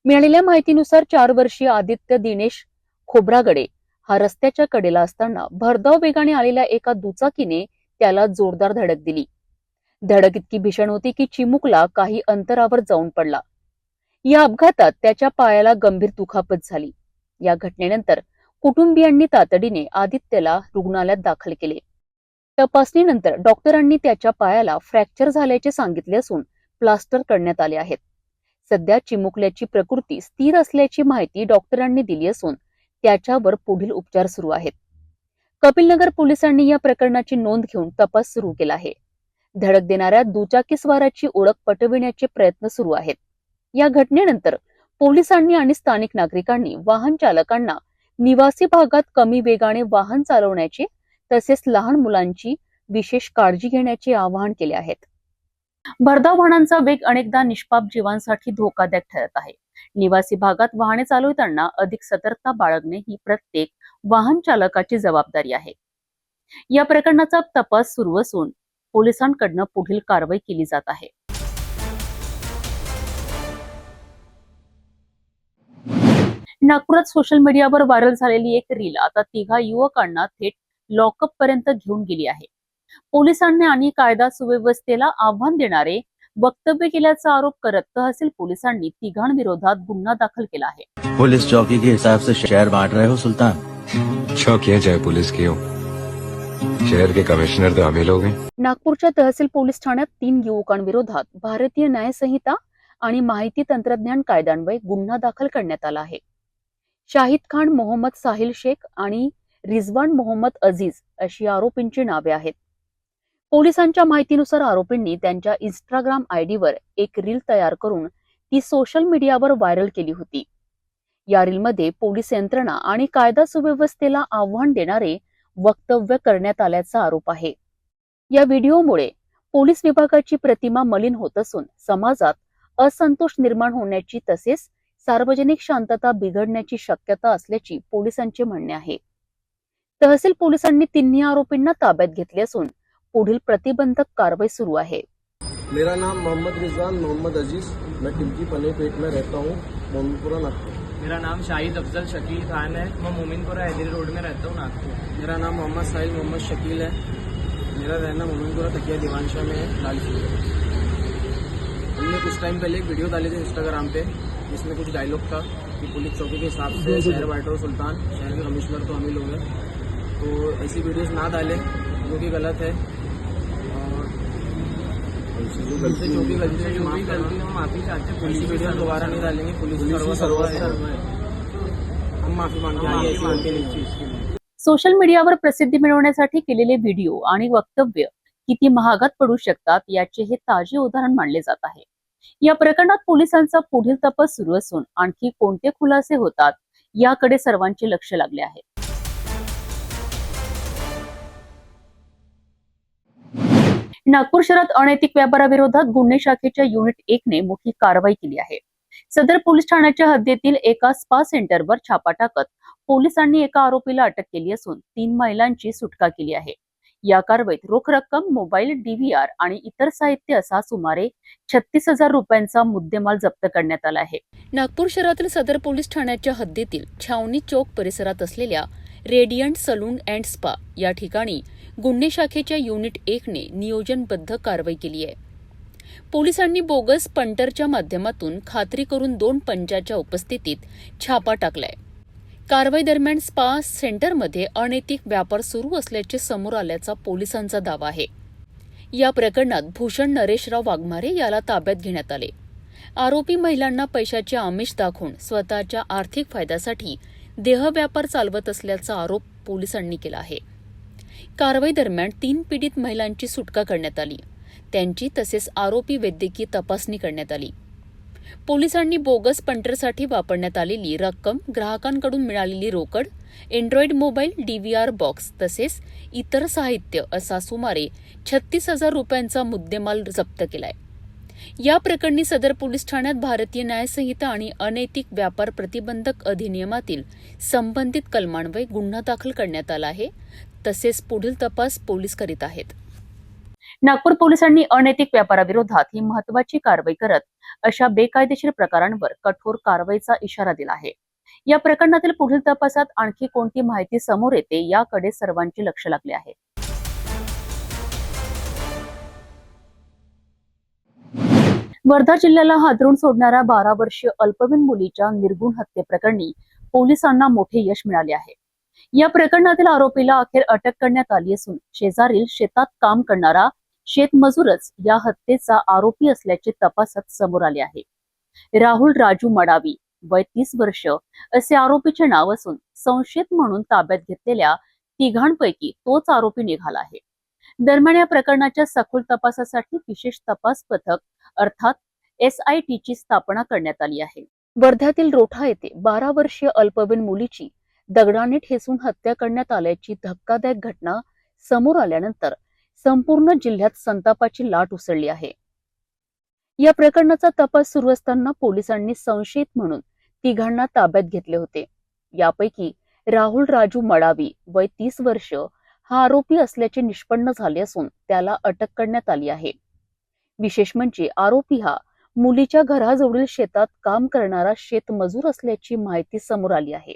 मिळालेल्या माहितीनुसार 4 वर्षीय आदित्य दिनेश खोब्रागडे हा रस्त्याच्या कडेला असताना भरधाव वेगाने आलेल्या एका दुचाकीने त्याला जोरदार धडक दिली. धडक इतकी भीषण होती की चिमुकला काही अंतरावर जाऊन पडला. या अपघातात त्याच्या पायाला गंभीर दुखापत झाली. या घटनेनंतर कुटुंबियांनी तातडीने आदित्यला रुग्णालयात दाखल केले. तपासणीनंतर डॉक्टरांनी त्याच्या पायाला फ्रॅक्चर झाल्याचे सांगितले असून प्लास्टर करण्यात आले आहेत. सध्या चिमुकल्याची प्रकृती स्थिर असल्याची माहिती डॉक्टरांनी दिली असून त्याच्यावर पुढील उपचार सुरू आहेत. कपिलनगर पोलिसांनी या प्रकरणाची नोंद घेऊन तपास सुरू केला आहे. धडक देणाऱ्या दुचाकीस्वाराची ओळख पटविण्याचे प्रयत्न सुरू आहेत. या घटनेनंतर पोलिसांनी आणि स्थानिक नागरिकांनी वाहन चालकांना निवासी भागात कमी वेगाने वाहन चालवण्याचे तसेच लहान मुलांची विशेष काळजी घेण्याचे आवाहन केले आहेत. भरधाव वाहनांचा वेग अनेकदा निष्पाप जीवांसाठी धोकादायक ठरत आहे. निवासी भागात वाहने चालवताना अधिक सतर्कता बाळगणे ही प्रत्येक वाहन चालकाची जबाबदारी आहे. या प्रकरणाचा तपास सुरू असून पोलिसांकडून पुढील कारवाई केली जात आहे. नागपुरात सोशल मीडियावर व्हायरल झालेली एक रील आता तिघा युवकांना थेट लॉकअप पर्यंत घेऊन गेली आहे. पोलिसांनी आणि कायदा सुव्यवस्थेला आव्हान देणारे वक्तव्य केल्याचा आरोप करत तहसील पोलिसांनी तिघांविरोधात गुन्हा दाखल केला आहे. पुलिस चौकी के हिसाब से शहर बांट रहे हो सुल्तान? चौकियां चाहे पुलिस की हो, शहर के कमिश्नर तो हम ही लोग हैं. नागपूरच्या तहसील पोलीस ठाण्यात 3 युवकांविरोधात भारतीय न्याय संहिता आणि माहिती तंत्रज्ञान कायद्यान्वये गुन्हा दाखल करण्यात आला आहे. शाहिद खान मोहम्मद साहिल शेख आणि रिजवान मोहम्मद अजीज अशी आरोपींची नावे आहेत. पोलिसांच्या माहितीनुसार आरोपींनी त्यांच्या इंस्टाग्राम आयडीवर एक रील तयार करून ती सोशल मीडियावर व्हायरल केली होती. या रीलमध्ये पोलीस यंत्रणा आणि कायदा सुव्यवस्थेला आव्हान देणारे वक्तव्य करण्यात आल्याचा आरोप आहे. या व्हिडिओमुळे पोलीस विभागाची प्रतिमा मलिन होत असून समाजात असंतोष निर्माण होण्याची तसेच सार्वजनिक शांतता बिघडण्याची शक्यता असल्याची पोलिसांचे म्हणणे आहे. तहसील पोलिसांनी तिन्ही आरोपींना ताब्यात घेतले असून पुढील प्रतिबंधक कारवाई सुरू आहे. मेरा नाम मोहम्मद रिजवान मोहम्मद अजीज, मैं टिल्की पलेपेट में रहता हूँ, मोमिनपुरा नागपुर. मेरा नाम शाहिद अफजल शकील खान है, मैं मोमिनपुरा हैदरी रोड में रहता हूँ, नागपुर. मेरा नाम मोहम्मद साहिल मोहम्मद शकील है, मेरा रहना मोमिनपुरा तकिया दीवानशाह में है, लालपुर. हमने कुछ टाइम पहले एक वीडियो डाली थी इंस्टाग्राम पे जिसमें कुछ डायलॉग था कि पुलिस चौकी के हिसाब से शहर बांट रहे हो सुल्तान, शहर के कमिश्नर तो हम ही लोग हैं. तो ऐसी वीडियोस ना डालें जो कि गलत है और जो भी गलती है हम माफी चाहते हैं. पुलिस वीडियो दोबारा नहीं डालेंगे. पुलिस हम माफी मांगते हैं. सोशल मीडियावर प्रसिद्धी मिळवण्यासाठी केलेले व्हिडिओ आणि वक्तव्य किती महागात पडू शकतात याचे हे ताजे उदाहरण मानले जात आहे. या प्रकरणात पोलिसांचा पुढील तपास सुरू असून आणखी कोणते खुलासे होतात याकडे सर्वांचे लक्ष लागले आहे. नागपूर शहरात अनैतिक व्यापाराविरोधात गुन्हे शाखेच्या युनिट 1 ने मोठी कारवाई केली आहे. सदर पोलीस ठाण्याच्या हद्दीतील एका स्पा सेंटरवर छापा टाकत पोलिसांनी एका आरोपीला अटक केली असून 3 महिलांची सुटका केली आहे. या कारवाईत रोख रक्कम, मोबाईल, DVR आणि इतर साहित्य असा सुमारे 36,000 रुपयांचा मुद्देमाल जप्त करण्यात आला आहे. नागपूर शहरातील सदर पोलीस ठाण्याच्या हद्दीतील छावणी चौक परिसरात असलेल्या रेडियंट सलून अँड स्पा या ठिकाणी गुन्हे शाखेच्या युनिट 1 ने नियोजनबद्ध कारवाई केली आहे. पोलिसांनी बोगस पंटरच्या माध्यमातून खात्री करून 2 पंचाच्या उपस्थितीत छापा टाकलाय. कारवाई दरम्यान स्पा सेंटरमध्ये अनैतिक व्यापार सुरू असल्याचे समोर आल्याचा पोलिसांचा दावा आहे. या प्रकरणात भूषण नरेशराव वाघमारे याला ताब्यात घेण्यात आले. आरोपी महिलांना पैशाचे आमिष दाखवून स्वतःच्या आर्थिक फायद्यासाठी देहव्यापार चालवत असल्याचा आरोप पोलिसांनी केला आहे. कारवाई दरम्यान 3 पीडित महिलांची सुटका करण्यात आली. त्यांची तसेच आरोपी वैद्यकीय तपासणी करण्यात आली. पोलिसांनी बोगस पंटरसाठी वापरण्यात आलेली रक्कम, ग्राहकांकडून मिळालेली रोकड, अँड्रॉइड मोबाईल, DVR बॉक्स तसेच इतर साहित्य असा सुमारे 36,000 रुपयांचा मुद्देमाल जप्त केलाय. या प्रकरणी सदर पोलीस ठाण्यात भारतीय न्याय संहिता आणि अनैतिक व्यापार प्रतिबंधक अधिनियमातील संबंधित कलमान्वये गुन्हा दाखल करण्यात आला आहे. तसेच पुढील तपास पोलीस करीत आहेत. नागपूर पोलिसांनी अनैतिक व्यापाराविरोधात ही महत्त्वाची कारवाई करत अशा बेकायदेशीर प्रकारांवर कठोर कारवाईचा इशारा दिला आहे. या प्रकरणातील पुढील तपासात आणखी कोणती माहिती समोर येते याकडे सर्वांचे लक्ष लागले आहे. वर्धा जिल्ह्याला हादरून सोडणाऱ्या 12 वर्षीय अल्पवयीन मुलीच्या निर्गुण हत्येप्रकरणी पोलिसांना मोठे यश मिळाले आहे. या प्रकरणातील आरोपीला अखेर अटक करण्यात आली असून शेजारील शेतात काम करणारा शेतमजूरच या हत्येचा आरोपी असल्याचे तपासात समोर आले आहे. राहुल राजू मडावी वय 30 वर्ष असे आरोपीचे नाव असून संशयित म्हणून ताब्यात घेतलेल्या तिघांपैकी तोच आरोपी निघाला आहे. दरम्यान या प्रकरणाच्या सखोल तपासासाठी विशेष तपास पथक अर्थात SIT ची स्थापना करण्यात आली आहे. वर्ध्यातील रोठा येथे 12 वर्षीय अल्पवयीन मुलीची दगडाने ठेचून हत्या करण्यात आल्याची धक्कादायक घटना समोर आल्यानंतर संपूर्ण जिल्ह्यात संतापाची लाट उसळली आहे. या प्रकरणाचा तपास सुरू असताना पोलिसांनी संशयित म्हणून तिघांना ताब्यात घेतले होते. यापैकी राहुल राजू मडावी वय 30 वर्ष हा आरोपी असल्याचे निष्पन्न झाले असून त्याला अटक करण्यात आली आहे. विशेष म्हणजे आरोपी हा मुलीच्या घराजवळील शेतात काम करणारा शेतमजूर असल्याची माहिती समोर आली आहे.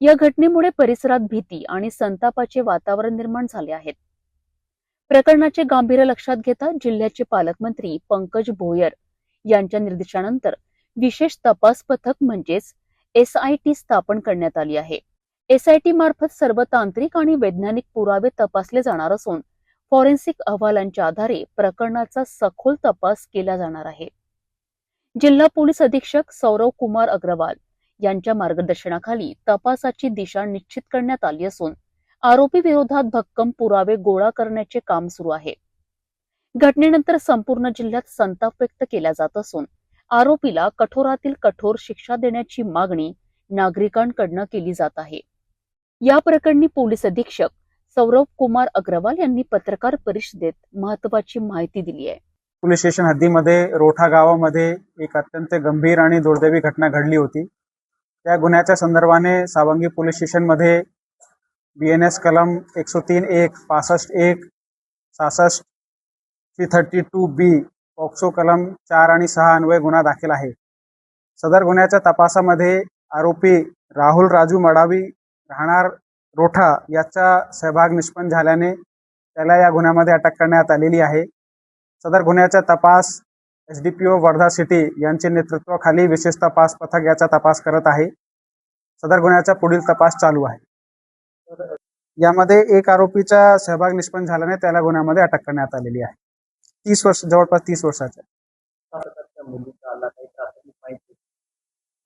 या घटनेमुळे परिसरात भीती आणि संतापाचे वातावरण निर्माण झाले आहेत. प्रकरणाचे गांभीर्य लक्षात घेता जिल्ह्याचे पालकमंत्री पंकज भोयर यांच्या निर्देशानंतर विशेष तपास पथक म्हणजेच SIT स्थापन करण्यात आली आहे. SIT मार्फत सर्व तांत्रिक आणि वैज्ञानिक पुरावे तपासले जाणार असून फॉरेन्सिक अहवालांच्या आधारे प्रकरणाचा सखोल तपास केला जाणार आहे. जिल्हा पोलीस अधीक्षक सौरव कुमार अग्रवाल यांच्या मार्गदर्शनाखाली तपासाची दिशा निश्चित करण्यात आली असून आरोपी विरोधात भक्कम पुरावे गोळा करण्याचे काम सुरू आहे. घटनेनंतर संपूर्ण जिल्ह्यात संताप व्यक्त केला जात असून आरोपीला कठोरातील कठोर शिक्षा देण्याची मागणी नागरिकांकडून केली जात आहे. या प्रकरणी पोलीस अधीक्षक सौरव कुमार अग्रवाल यांनी पत्रकार परिषदेत महत्वाची माहिती दिली आहे. पोलीस स्टेशन हद्दीमध्ये रोठा गावामध्ये एक अत्यंत गंभीर आणि दुर्दैवी घटना घडली होती. त्या गुन्ह्याच्या संदर्भाने सावंगी पोलीस स्टेशनमध्ये BNS कलम 103(1), 65(1), 66, 332B, पॉक्सो कलम 4 आणि 6 अन्वये गुन्हा दाखल आहे. सदर गुन्ह्याच्या तपासामध्ये आरोपी राहुल राजू मडावी राहणार रोठा याचा सहभाग निष्पन्न झाल्याने त्याला या गुन्ह्यामध्ये अटक करण्यात आलेली आहे. सदर गुन्ह्याचा तपास SDPO वर्धा सिटी यांचे नेतृत्वाखाली विशेष तपास पथक याचा तपास करत आहे. सदर गुन्ह्याचा पुढील तपास चालू आहे. यामध्ये एक आरोपीचा सहभाग निष्पन्न झाल्याने त्याला गुन्ह्यामध्ये अटक करण्यात आलेली आहे. 30 वर्ष, जवळपास 30 वर्षाचा.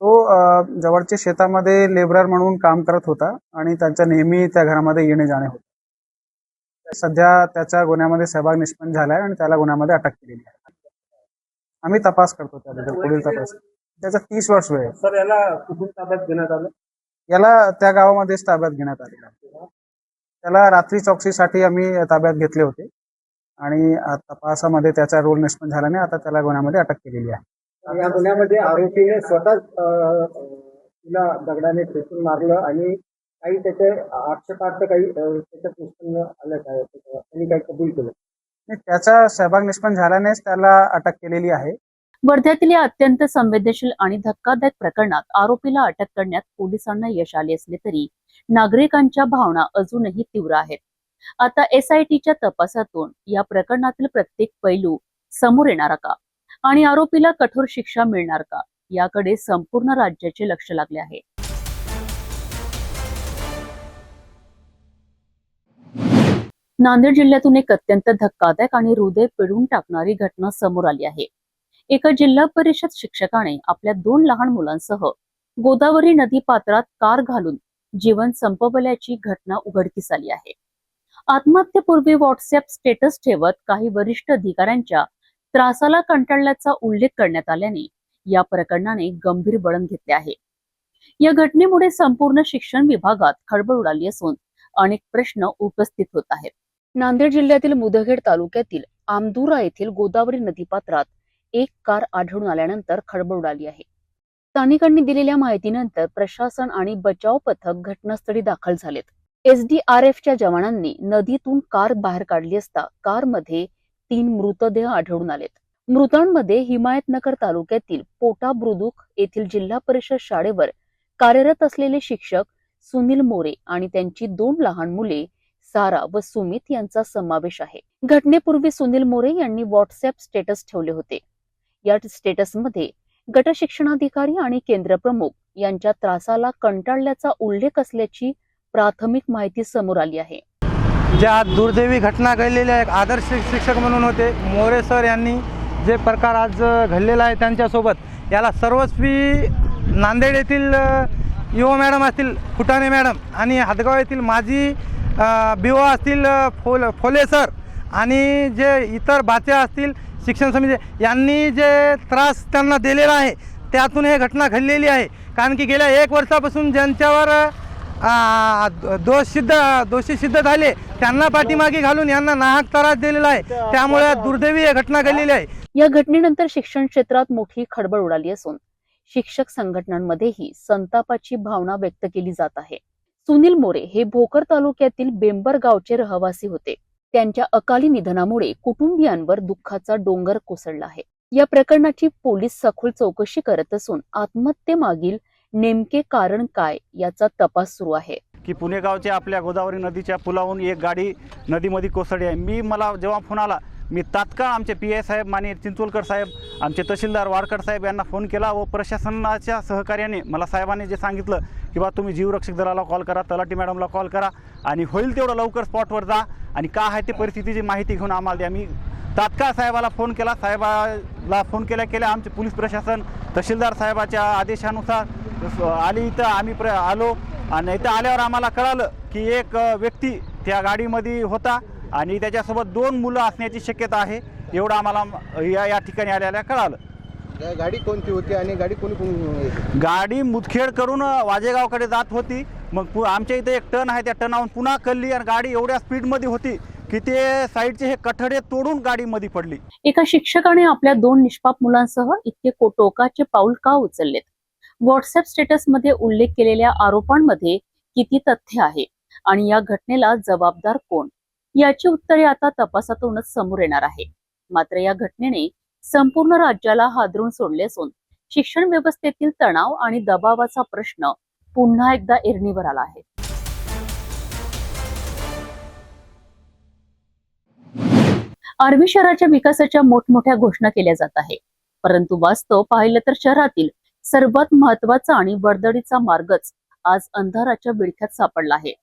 तो जवळच्या शेतामध्ये लेबरर म्हणून काम करत होता आणि त्यांच्या नेहमी त्या घरामध्ये येणे जाणे होते. सध्या त्याच्या गुन्ह्यामध्ये सहभाग निष्पन्न झालाय आणि त्याला गुन्ह्यामध्ये अटक केलेली आहे. आम्ही तपास करतो त्याबद्दल पुढील तपास. त्याचा 30 वर्ष वय. सर, याला कुठून ताब्यात घेण्यात आलं? याला त्या गावामध्येच ताब्यात घेण्यात आलेला. त्याला रात्री चौकशीसाठी आम्ही ताब्यात घेतले होते आणि तपासामध्ये त्याचा रोल निष्पन्न झाल्याने आता त्याला गुन्ह्यामध्ये अटक केलेली आहे. या गुन्ह्यामध्ये आरोपीने स्वतः तिला दगडाने ठेचून मारलं आणि काही त्याचे आक्षेपार्थ काही त्याच्यात निष्पन्न आलं काय, त्यांनी काही कबूल केलं? त्याचा सहभाग निष्पन्न झाल्यानेच त्याला अटक केलेली आहे. वर्ध्यातील या अत्यंत संवेदनशील आणि धक्कादायक प्रकरणात आरोपीला अटक करण्यात पोलिसांना यश आले असले तरी नागरिकांच्या भावना अजूनही तीव्र आहेत. आता SITच्या तपासातून या प्रकरणातील प्रत्येक पैलू समोर येणार का आणि आरोपीला कठोर शिक्षा मिळणार का याकडे संपूर्ण राज्याचे लक्ष लागले आहे. नांदेड जिल्ह्यातून एक अत्यंत धक्कादायक आणि हृदय पिळून टाकणारी घटना समोर आली आहे. एका जिल्हा परिषद शिक्षकाने आपल्या 2 लहान मुलांसह गोदावरी नदी पात्रात कार घालून जीवन संपवल्याची घटना उघडकीस आली आहे. आत्महत्येपूर्वी व्हॉट्सअप स्टेटस ठेवत काही वरिष्ठ अधिकाऱ्यांच्या त्रासाला कंटाळल्याचा उल्लेख करण्यात आल्याने या प्रकरणाने गंभीर वळण घेतले आहे. या घटनेमुळे संपूर्ण शिक्षण विभागात खळबळ उडाली असून अनेक प्रश्न उपस्थित होत आहेत. नांदेड जिल्ह्यातील मुदखेड तालुक्यातील आमदुरा येथील गोदावरी नदीपात्रात एक कार आढळून आल्यानंतर खळबळ उडाली आहे. स्थानिकांनी दिलेल्या माहितीनंतर प्रशासन आणि बचाव पथक घटनास्थळी दाखल झालेत. SDRFच्या जवानांनी नदीतून कार बाहेर काढली असता कारमध्ये 3 मृतदेह आढळून आलेत. मृतांमध्ये हिमायतनगर तालुक्यातील पोटा बुद्रुक येथील जिल्हा परिषद शाळेवर कार्यरत असलेले शिक्षक सुनील मोरे आणि त्यांची 2 लहान मुले सारा व सुमित यांचा समावेश आहे. घटनेपूर्वी सुनील मोरे यांनी व्हॉट्सअप स्टेटस ठेवले होते. या स्टेटसमध्ये गट शिक्षणाधिकारी आणि केंद्र प्रमुख यांच्या त्रासाला कंटाळल्याचा उल्लेख असल्याची प्राथमिक माहिती समोर आली आहे. ज्या दुर्दैवी घटना घडलेल्या एक आदर्श शिक्षक म्हणून होते मोरे सर यांनी जे प्रकार आज घडलेला आहे त्यांच्यासोबत, याला सर्वस्वी नांदेड येथील युवा मॅडम असतील फुटाणे मॅडम आणि हदगाव येथील माजी BO असतील फोले सर आणि जे इतर बाचे असतील शिक्षण समिती यांनी जे त्रास त्यांना दिलेला आहे त्यातून हे घटना घडलेली आहे. कारण की गेल्या 1 वर्षापासून ज्यांच्यावर दोषी सिद्ध झाले त्यांना पाठीमागे घालून यांना नाहक त्रास दिलेला आहे. त्यामुळे दुर्दैवी ही घटना घडलेली आहे. या घटनेनंतर शिक्षण क्षेत्रात मोठी खळबळ उडाली असून शिक्षक संघटनांमध्येही संतापाची भावना व्यक्त केली जात आहे. सुनील मोरे हे भोकर तालुक्यातील बेंबर गावचे रहिवासी होते. त्यांच्या अकाली निधनामुळे कुटुंबियांवर दुःखाचा डोंगर कोसळला आहे. या प्रकरणाची पोलीस सखोल चौकशी करत असून आत्महत्येमागील नेमके कारण काय याचा तपास सुरू आहे. की पुणे गावच्या आपल्या गोदावरी नदीच्या पुलावरून एक गाडी नदीमध्ये कोसळली आहे. मला जेव्हा फोन आला मी तात्काळ आमचे PI साहेब माननीय चिंचोलकर साहेब, आमचे तहसीलदार वाडकर साहेब यांना फोन केला व प्रशासनाच्या सहकार्याने मला साहेबांनी जे सांगितलं की बा तुम्ही जीवरक्षक दलाला कॉल करा, तलाठी मॅडमला कॉल करा आणि होईल तेवढं लवकर स्पॉटवर जा आणि काय आहे ते परिस्थितीची माहिती घेऊन आम्हाला द्या. मी तात्काळ साहेबाला फोन केला. साहेबाला फोन केल्या आमचे पोलीस प्रशासन तहसीलदार साहेबाच्या आदेशानुसार आली इथं आम्ही आलो आणि इथं आल्यावर आम्हाला कळालं की एक व्यक्ती त्या गाडीमध्ये होता आणि त्याच्यासोबत 2 मुलं असण्याची शक्यता आहे. एवढं आम्हाला या ठिकाणी आल्याला कळालं. गाडी कोणती होती आणि गाडी कोणी गाडी मुदखेड करून वाजेगावकडे जात होती. मग आमच्या इथे एक टर्न आहे, त्या टर्नावरून पुन्हा कल्ली आणि गाडी एवढ्या स्पीडमध्ये होती की ते साईडचे हे कठडे तोडून गाडीमध्ये पडली. एका शिक्षकाने आपल्या 2 निष्पाप मुलांसह इतके टोकाचे पाऊल का उचललेत? व्हॉट्सअप स्टेटसमध्ये उल्लेख केलेल्या आरोपांमध्ये किती तथ्य आहे आणि या घटनेला जबाबदार कोण याची उत्तरे आता तपासातूनच समोर येणार आहे. मात्र या घटनेने संपूर्ण राज्याला हादरून सोडले असून शिक्षण व्यवस्थेतील तणाव आणि दबावाचा प्रश्न पुन्हा एकदा ऐरणीवर आला आहे. आर्वी शहराच्या विकासाच्या मोठमोठ्या घोषणा केल्या जात आहे, परंतु वास्तव पाहिलं तर शहरातील सर्वात महत्वाचा आणि वर्दळीचा मार्गच आज अंधाराच्या विळख्यात सापडला आहे.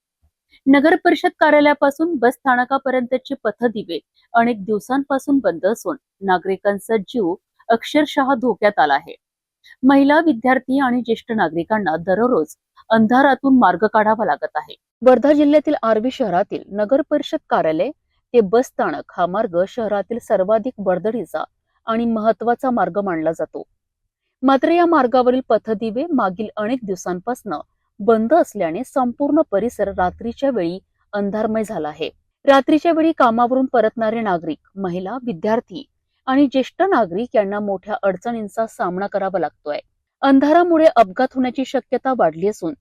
नगर परिषद कार्यालयापासून बस स्थानकापर्यंतचे पथदिवे अनेक दिवसांपासून बंद असून नागरिकांचा जीव अक्षरशः धोक्यात आला आहे. महिला, विद्यार्थी आणि ज्येष्ठ नागरिकांना दररोज अंधारातून मार्ग काढावा लागत आहे. वर्धा जिल्ह्यातील आर्वी शहरातील नगर परिषद कार्यालय ते बस स्थानक हा मार्ग शहरातील सर्वाधिक वर्दळीचा आणि महत्वाचा मार्ग मानला जातो. मात्र या मार्गावरील पथदिवे मागील अनेक दिवसांपासून बंद असल्याने संपूर्ण परिसर रात्रीच्या वेळी अंधारमय झाला आहे. रात्रीच्या वेळी कामावरून परतणारे नागरिक, महिला, विद्यार्थी आणि ज्येष्ठ नागरिक यांना मोठ्या अडचणींचा सामना करावा लागतोय. अंधारामुळे अपघात होण्याची शक्यता वाढली असून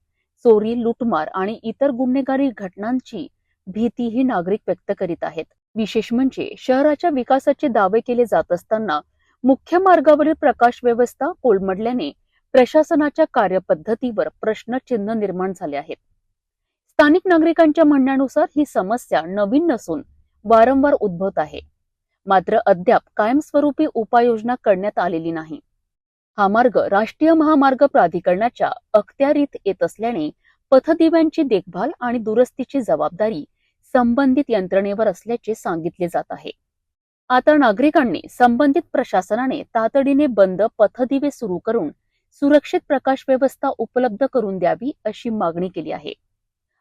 चोरी, लूटमार आणि इतर गुन्हेगारी घटनांची भीतीही नागरिक व्यक्त करीत आहेत. विशेष म्हणजे शहराच्या विकासाचे दावे केले जात असताना मुख्य मार्गावरील प्रकाश व्यवस्था कोलमडल्याने प्रशासनाच्या कार्यपद्धतीवर प्रश्नचिन्ह निर्माण झाले आहेत. स्थानिक नागरिकांच्या म्हणण्यानुसार ही समस्या नवीन नसून वारंवार उद्भवत आहे. मात्र अद्याप कायमस्वरूपी उपाययोजना करण्यात आलेली नाही. हा मार्ग राष्ट्रीय महामार्ग प्राधिकरणाच्या अखत्यारीत येत असल्याने पथदिव्यांची देखभाल आणि दुरुस्तीची जबाबदारी संबंधित यंत्रणेवर असल्याचे सांगितले जात आहे. आता नागरिकांनी संबंधित प्रशासनाने तातडीने बंद पथदिवे सुरू करून सुरक्षित प्रकाश व्यवस्था उपलब्ध करून द्यावी अशी मागणी केली आहे.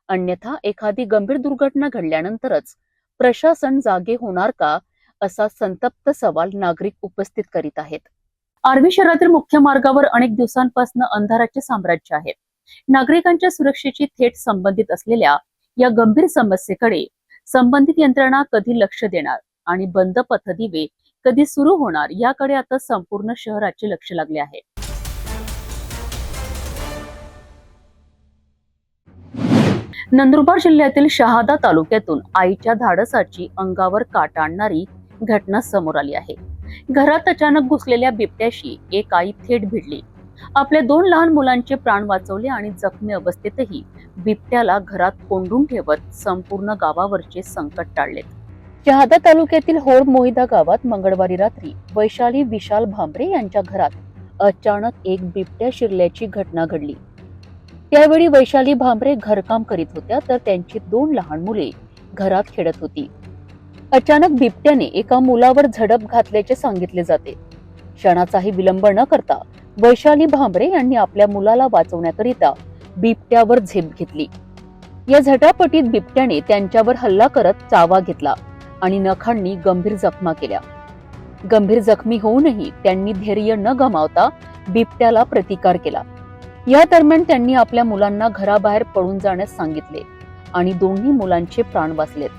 अन्यथा एखादी गंभीर दुर्घटना घडल्यानंतरच प्रशासन जागे होणार का, असा संतप्त सवाल नागरिक उपस्थित करीत आहेत. आर्वी शहरातील मुख्य मार्गावर अनेक दिवसांपासून अंधाराचे साम्राज्य आहे. नागरिकांच्या सुरक्षेशी थेट संबंधित असलेल्या या गंभीर समस्येकडे संबंधित यंत्रणा कधी लक्ष देणार आणि बंद पथदिवे कधी सुरू होणार याकडे आता संपूर्ण शहराचे लक्ष लागले आहे. नंदुरबार जिल्ह्यातील शहादा तालुक्यातून आईच्या धाडसाची अंगावर काटा आणणारी घटना समोर आली आहे. घरात अचानक घुसलेल्या बिबट्याशी एक आई थेट भिडली. आपल्या 2 लहान मुलांचे प्राण वाचवले आणि जखमी अवस्थेतही बिबट्याला घरात कोंडून ठेवत संपूर्ण गावावरचे संकट टाळले. शहादा तालुक्यातील होड मोहिदा गावात मंगळवारी रात्री वैशाली विशाल भांबरे यांच्या घरात अचानक एक बिबट्या शिरल्याची घटना घडली. त्यावेळी वैशाली भांबरे घरकाम करीत होत्या तर त्यांची 2 लहान मुले घरात खेळत होती. अचानक बिबट्याने एका मुलावर झडप घातल्याचे सांगितले जाते. क्षणाचाही विलंब न करता वैशाली भांबरे यांनी आपल्या मुलाला वाचवण्याकरिता बिबट्यावर झेप घेतली. या झटापटीत बिबट्याने त्यांच्यावर हल्ला करत चावा घेतला आणि नखांनी गंभीर जखमा केल्या. गंभीर जखमी होऊनही त्यांनी धैर्य न गमावता बिबट्याला प्रतिकार केला. या दरम्यान त्यांनी आपल्या मुलांना घराबाहेर पळून जाण्यास सांगितले आणि दोन्ही मुलांचे प्राण वाचलेत.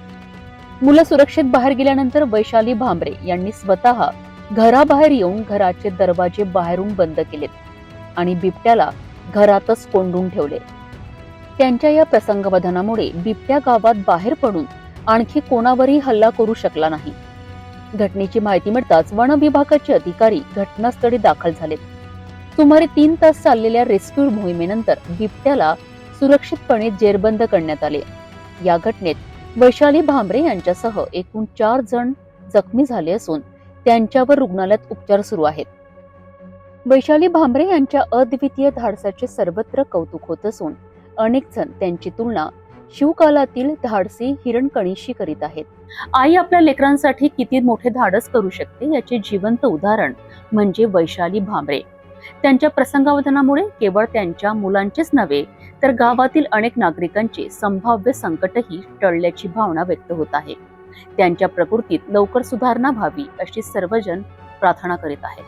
मुलं सुरक्षित बाहेर गेल्यानंतर वैशाली भांबरे यांनी स्वतः घराबाहेर येऊन घराचे दरवाजे बाहेरून बंद केलेत आणि बिबट्याला घरातच कोंडून ठेवले. त्यांच्या या प्रसंगावधानामुळे बिबट्या गावात बाहेर पडून आणखी कोणावरही हल्ला करू शकला नाही. घटनेची माहिती मिळताच वन विभागाचे अधिकारी घटनास्थळी दाखल झालेत. सुमारे 3 तास चाललेल्या रेस्क्यू मोहिमेनंतर बिबट्याला सुरक्षितपणे जेरबंद करण्यात आले. या घटनेत वैशाली भांबरे यांच्यासह एकूण 4 जण जखमी झाले असून त्यांच्यावर रुग्णालयात उपचार सुरू आहेत. वैशाली भांबरे यांच्या अद्वितीय धाडसाचे सर्वत्र कौतुक होत असून अनेक जण त्यांची तुलना शिवकालातील धाडसी हिरणकणीशी करीत आहेत. आई आपल्या लेकरांसाठी किती मोठे धाडस करू शकते याचे जिवंत उदाहरण म्हणजे वैशाली भांबरे. त्यांच्या प्रसंगावधानामुळे केवळ त्यांच्या मुलांचेच नव्हे तर गावातील अनेक नागरिकांचे संभाव्य संकटही टळल्याची भावना व्यक्त होत आहे. त्यांच्या प्रकृतीत लवकर सुधारणा व्हावी अशी सर्वजण प्रार्थना करीत आहेत.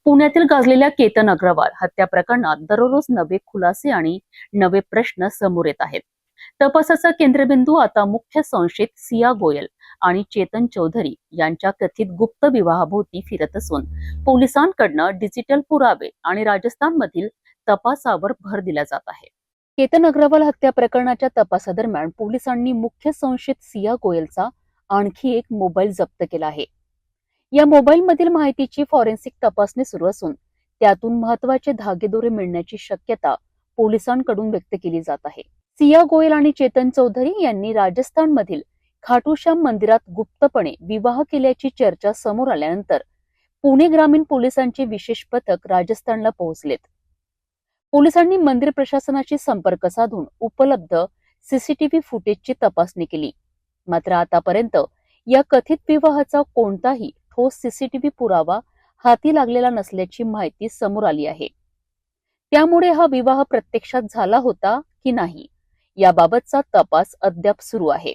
पुण्यातील गाजलेल्या केतन अग्रवाल हत्या प्रकरणात दररोज नवे खुलासे आणि नवे प्रश्न समोर येत आहेत. तपासाचा केंद्रबिंदू आता मुख्य संशयित सिया गोयल आणि चेतन चौधरी यांच्या कथित गुप्त विवाहाभोवती फिरत असून पोलिसांकडनं डिजिटल पुरावे आणि राजस्थानमधील तपासावर भर दिला जात आहे. केतन अग्रवाल हत्या प्रकरणाच्या तपासादरम्यान पोलिसांनी मुख्य संशयित सिया गोयलचा आणखी एक मोबाईल जप्त केला आहे. या मोबाईलमधील माहितीची फॉरेन्सिक तपासणी सुरू असून त्यातून महत्वाचे धागेदोरे मिळण्याची शक्यता पोलिसांकडून व्यक्त केली जात आहे. सिया गोयल आणि चेतन चौधरी यांनी राजस्थानमधील खाटूश्याम मंदिरात गुप्तपणे विवाह केल्याची चर्चा समोर आल्यानंतर पुणे ग्रामीण पोलिसांचे विशेष पथक राजस्थानला पोहोचलेत. पोलिसांनी मंदिर प्रशासनाशी संपर्क साधून उपलब्ध सीसीटीव्ही फुटेजची तपासणी केली. मात्र आतापर्यंत या कथित विवाहाचा कोणताही ठोस सीसीटीव्ही पुरावा हाती लागलेला नसल्याची माहिती समोर आली आहे. त्यामुळे हा विवाह प्रत्यक्षात झाला होता की नाही याबाबतचा तपास अद्याप सुरू आहे.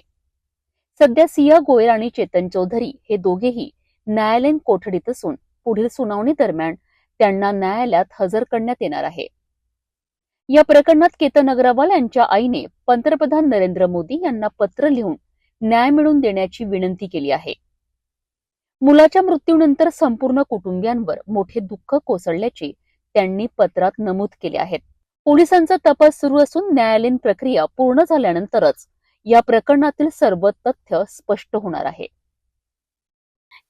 सध्या सिया गोयल आणि चेतन चौधरी हे दोघेही न्यायालयीन कोठडीत असून पुढील सुनावणी दरम्यान त्यांना न्यायालयात हजर करण्यात येणार आहे. या प्रकरणात केतन अग्रवाल यांच्या आईने पंतप्रधान नरेंद्र मोदी यांना पत्र लिहून न्याय मिळवून देण्याची विनंती केली आहे. मुलाच्या मृत्यूनंतर संपूर्ण कुटुंबियांवर मोठे दुःख कोसळल्याचे त्यांनी पत्रात नमूद केले आहेत. पोलिसांचा तपास सुरू असून न्यायालयीन प्रक्रिया पूर्ण झाल्यानंतरच या प्रकरणातील सर्व तथ्य स्पष्ट होणार आहे.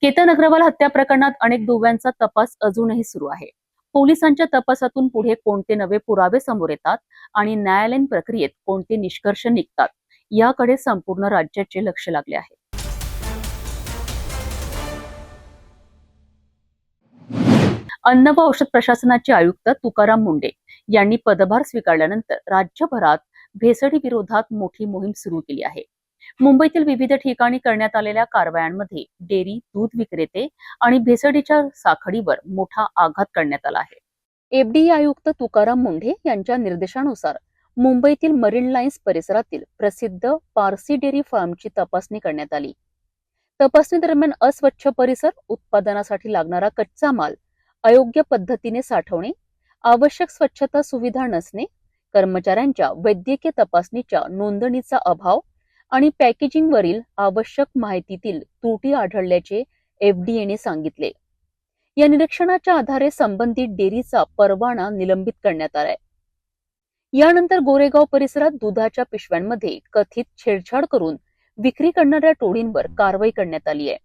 केतन अग्रवाल हत्या प्रकरणात अनेक दुव्यांचा तपास अजूनही सुरू आहे. पोलिसांच्या तपासातून पुढे कोणते नवे पुरावे समोर येतात आणि न्यायालयीन प्रक्रियेत कोणते निष्कर्ष निघतात याकडे संपूर्ण राज्याचे लक्ष लागले आहे. अन्न व औषध प्रशासनाचे आयुक्त तुकाराम मुंढे यांनी पदभार स्वीकारल्यानंतर राज्यभरात भेसळी विरोधात मोठी मोहीम सुरू केली आहे. मुंबईतील विविध ठिकाणी करण्यात आलेल्या कारवायांमध्ये डेअरी, दूध विक्रेते आणि भेसळीच्या साखळीवर मोठा आघात करण्यात आला आहे. एफडीए आयुक्त तुकाराम मुंढे यांच्या निर्देशानुसार मुंबईतील मरीन लाईन्स परिसरातील प्रसिद्ध पारसी डेअरी फार्मची तपासणी करण्यात आली. तपासणी दरम्यान अस्वच्छ परिसर, उत्पादनासाठी लागणारा कच्चा माल अयोग्य पद्धतीने साठवणे, आवश्यक स्वच्छता सुविधा नसणे, कर्मचाऱ्यांच्या वैद्यकीय तपासणीच्या नोंदणीचा अभाव आणि पॅकेजिंगवरील आवश्यक माहितीतील त्रुटी आढळल्याचे एफडीएने सांगितले. या निरीक्षणाच्या आधारे संबंधित डेअरीचा परवाना निलंबित करण्यात आलाय. यानंतर गोरेगाव परिसरात दुधाच्या पिशव्यांमध्ये कथित छेडछाड करून विक्री करणाऱ्या टोळींवर कारवाई करण्यात आली आहे.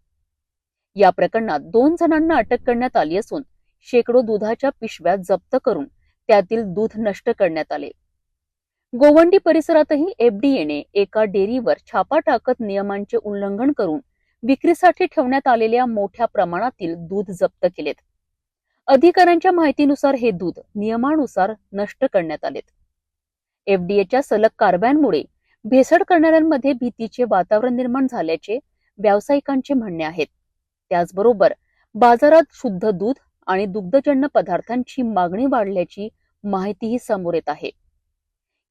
या प्रकरणात 2 जणांना अटक करण्यात आली असून शेकडो दुधाच्या पिशव्या जप्त करून त्यातील दूध नष्ट करण्यात आले. गोवंडी परिसरातही एफडीएने एका डेअरीवर छापा टाकत नियमांचे उल्लंघन करून विक्रीसाठी ठेवण्यात आलेल्या मोठ्या प्रमाणातील दूध जप्त केलेत. अधिकाऱ्यांच्या माहितीनुसार हे दूध नियमानुसार नष्ट करण्यात आलेत. एफडीएच्या सलग कारवायांमुळे भेसळ करणाऱ्यांमध्ये भीतीचे वातावरण निर्माण झाल्याचे व्यावसायिकांचे म्हणणे आहेत. त्याचबरोबर बाजारात शुद्ध दूध आणि दुग्धजन्य पदार्थांची मागणी वाढल्याची माहितीही समोर येत आहे.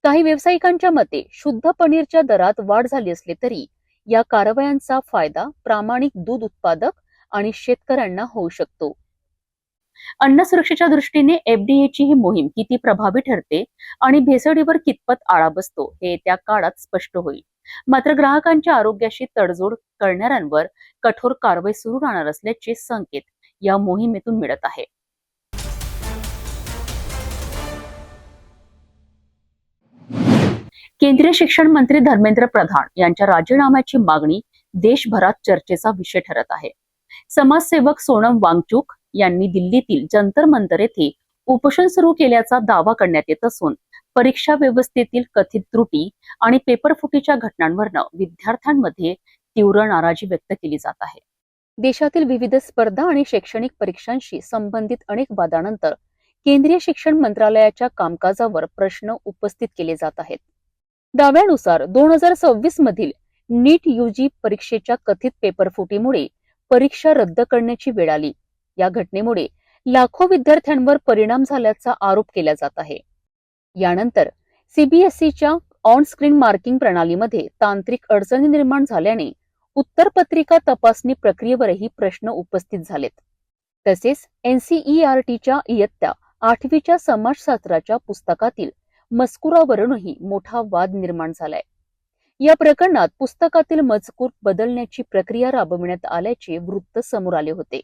काही व्यावसायिकांच्या मते शुद्ध पनीरच्या दरात वाढ झाली असली तरी या कारवायांचा फायदा प्रामाणिक दूध उत्पादक आणि शेतकऱ्यांना होऊ शकतो. अन्न सुरक्षेच्या दृष्टीने एफडीएची ही मोहीम किती प्रभावी ठरते आणि भेसळीवर कितपत आळा बसतो हे त्या काळात स्पष्ट होईल. मात्र ग्राहकांच्या आरोग्याशी तडजोड करणाऱ्यांवर कठोर कारवाई सुरू राहणार असल्याचे संकेत या मोहिमेतून मिळत आहे. केंद्रीय शिक्षण मंत्री धर्मेंद्र प्रधान यांच्या राजीनाम्याची मागणी देशभरात चर्चेचा विषय ठरत आहे. समाजसेवक सोनम वांगचुक यांनी दिल्लीतील जंतर मंतर येथे उपोषण सुरू केल्याचा दावा करण्यात येत असून परीक्षा व्यवस्थेतील कथित त्रुटी आणि पेपरफुटीच्या घटनांवरनं विद्यार्थ्यांमध्ये तीव्र नाराजी व्यक्त केली जात आहे. देशातील विविध स्पर्धा आणि शैक्षणिक परीक्षांशी संबंधित अनेक वादानंतर केंद्रीय शिक्षण मंत्रालयाच्या कामकाजावर प्रश्न उपस्थित केले जात आहेत. दाव्यानुसार 2026 मधील नीट यूजी परीक्षेच्या कथित पेपरफुटीमुळे परीक्षा रद्द करण्याची वेळ आली. या घटनेमुळे लाखो विद्यार्थ्यांवर परिणाम झाल्याचा आरोप केला जात आहे. यानंतर सीबीएसईच्या ऑन स्क्रीन मार्किंग प्रणालीमध्ये तांत्रिक अडचणी निर्माण झाल्याने उत्तरपत्रिका तपासणी प्रक्रियेवरही प्रश्न उपस्थित झालेत. तसेच एनसीईआरटीच्या इयत्ता 8वीच्या समाजशास्त्राच्या पुस्तकातील मजकुरावरूनही मोठा वाद निर्माण झालाय. या प्रकरणात पुस्तकातील मजकूर बदलण्याची प्रक्रिया राबविण्यात आल्याचे वृत्त समोर आले होते.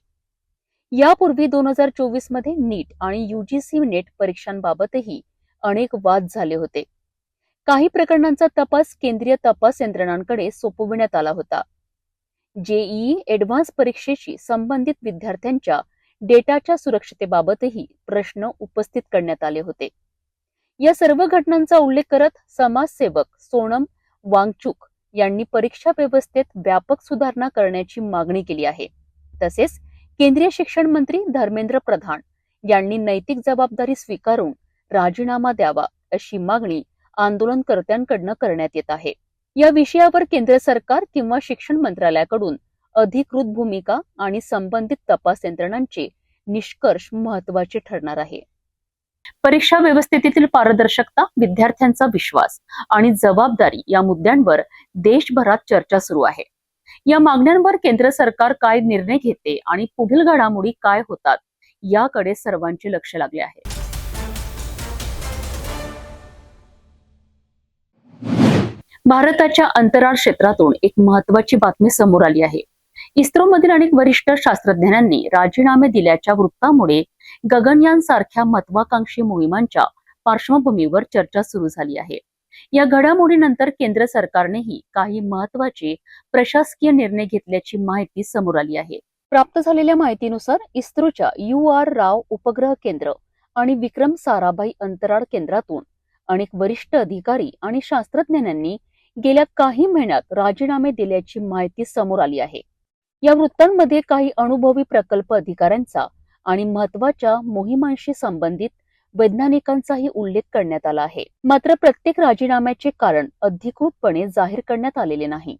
यापूर्वी 2024 मध्ये नीट आणि यूजीसी नेट परीक्षांबाबतही अनेक वाद झाले होते. काही प्रकरणांचा तपास केंद्रीय तपास यंत्रणांकडे सोपविण्यात आला होता. जेईई ऍडव्हान्स परीक्षेशी संबंधित विद्यार्थ्यांच्या डेटाच्या सुरक्षतेबाबतही प्रश्न उपस्थित करण्यात आले होते. या सर्व घटनांचा उल्लेख करत समाजसेवक सोनम वांगचुक यांनी परीक्षा व्यवस्थेत व्यापक सुधारणा करण्याची मागणी केली आहे. तसेच केंद्रीय शिक्षण मंत्री धर्मेंद्र प्रधान यांनी नैतिक जबाबदारी स्वीकारून राजीनामा द्यावा अशी मागणी आंदोलनकर्त्यांकडून करण्यात येत आहे. या विषयावर केंद्र सरकार किंवा शिक्षण मंत्रालयाकडून अधिकृत भूमिका आणि संबंधित तपास यंत्रणांचे निष्कर्ष महत्त्वाचे ठरणार आहे. परीक्षा व्यवस्थेतील पारदर्शकता, विद्यार्थ्यांचा विश्वास आणि जबाबदारी या मुद्द्यांवर देशभरात चर्चा सुरू आहे. या मागण्यांवर केंद्र सरकार काय निर्णय घेते आणि पुढील घडामोडी काय होतात याकडे सर्वांचे लक्ष लागले आहे. भारताच्या अंतराळ क्षेत्रातून एक महत्त्वाची बातमी समोर आली आहे. इस्रोमधील अनेक वरिष्ठ शास्त्रज्ञांनी राजीनामे दिल्याच्या वृत्तामुळे गगनयान सारख्या महत्वाकांक्षी मोहिमांच्या पार्श्वभूमीवर चर्चा सुरू झाली आहे. या घडामोडीनंतर केंद्र सरकारनेही काही महत्त्वाचे प्रशासकीय निर्णय घेतल्याची माहिती समोर आली आहे. प्राप्त झालेल्या माहितीनुसार इस्रोच्या UR राव उपग्रह केंद्र आणि विक्रम साराभाई अंतराळ केंद्रातून अनेक वरिष्ठ अधिकारी आणि शास्त्रज्ञांनी गेल्या काही महिन्यात राजीनामे दिल्याची माहिती समोर आली आहे. या वृत्तांमध्ये काही अनुभवी प्रकल्प अधिकाऱ्यांचा आणि महत्त्वाच्या मोहिमांशी संबंधित वैज्ञानिकांचाही उल्लेख करण्यात आला आहे. मात्र प्रत्येक राजीनाम्याचे कारण अधिकृतपणे जाहीर करण्यात आलेले नाही.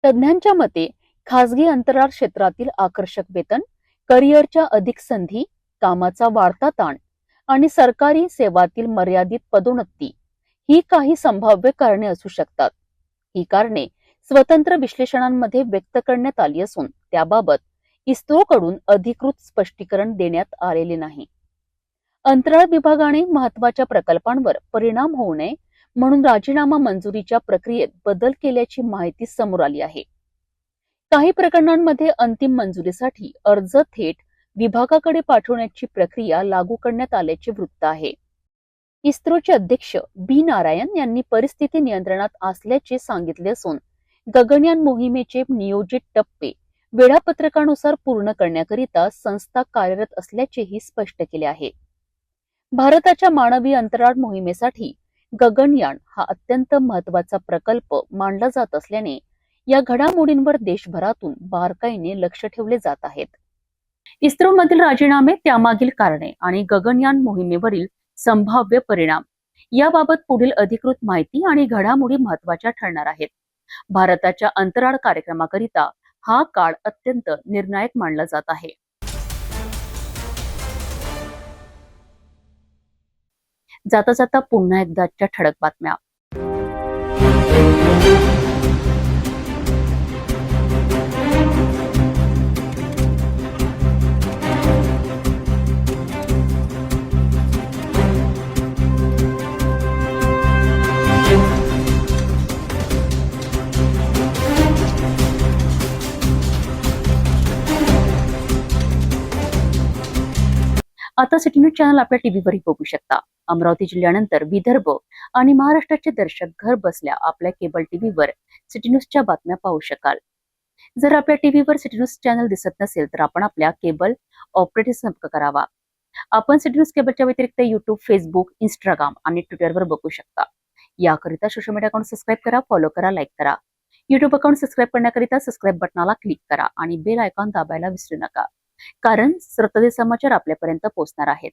तज्ज्ञांच्या मते खासगी अंतराळ क्षेत्रातील आकर्षक वेतन, करिअरच्या अधिक संधी, कामाचा वाढता ताण आणि सरकारी सेवातील मर्यादित पदोन्नती ही काही संभाव्य कारणे असू शकतात. ही कारणे स्वतंत्र विश्लेषणांमध्ये व्यक्त करण्यात आली असून त्याबाबत इस्रोकडून अधिकृत स्पष्टीकरण देण्यात आलेले नाही. अंतराळ विभागाने महत्त्वाच्या प्रकल्पांवर परिणाम होऊ नये म्हणून राजीनामा मंजुरीच्या प्रक्रियेत बदल केल्याची माहिती समोर आली आहे. काही प्रकरणांमध्ये अंतिम मंजुरीसाठी अर्ज थेट विभागाकडे पाठवण्याची प्रक्रिया लागू करण्यात आल्याचे वृत्त आहे. इस्रोचे अध्यक्ष बी नारायण यांनी परिस्थिती नियंत्रणात असल्याचे सांगितले असून गगनयान मोहिमेचे नियोजित टप्पे वेळापत्रकानुसार पूर्ण करण्याकरिता संस्था कार्यरत असल्याचेही स्पष्ट केले आहे. भारताच्या मानवी अंतराळ मोहिमेसाठी गगनयान हा अत्यंत महत्त्वाचा प्रकल्प मानला जात असल्याने या घडामोडींवर देशभरातून बारकाईने लक्ष ठेवले जात आहेत. इस्रोमधील राजीनामे, त्यामागील कारणे आणि गगनयान मोहिमेवरील संभाव्य परिणाम याबाबत पुढील अधिकृत माहिती आणि घडामोडी महत्वाच्या ठरणार आहेत. भारताच्या अंतराळ कार्यक्रमाकरिता हा काळ अत्यंत निर्णायक मानला जात आहे. जाता जाता पुन्हा एकदाच्या ठळक बातम्या. आता सिटी न्यूज चॅनल आपल्या टीव्हीवरही बघू शकता. अमरावती जिल्ह्यानंतर विदर्भ आणि महाराष्ट्राचे दर्शक घर बसल्या आपल्या केबल टीव्हीवर सिटी न्यूजच्या बातम्या पाहू शकाल. जर आपल्या टीव्हीवर सिटी न्यूज चॅनल दिसत नसेल तर आपण आपल्या केबल ऑपरेटर संपर्क करावा. आपण सिटी न्यूज केबलच्या व्यतिरिक्त युट्यूब, फेसबुक, इंस्टाग्राम आणि ट्विटरवर बघू शकता. याकरिता सोशल मीडिया अकाउंट सबस्क्राईब करा, फॉलो करा, लाईक करा. युट्यूब अकाउंट सबस्क्राईब करण्याकरिता सबस्क्राईब बटनाला क्लिक करा आणि बेल आयकॉन दाबायला विसरू नका, कारण सत्य समाचार आपल्यापर्यंत पोहोचणार आहेत.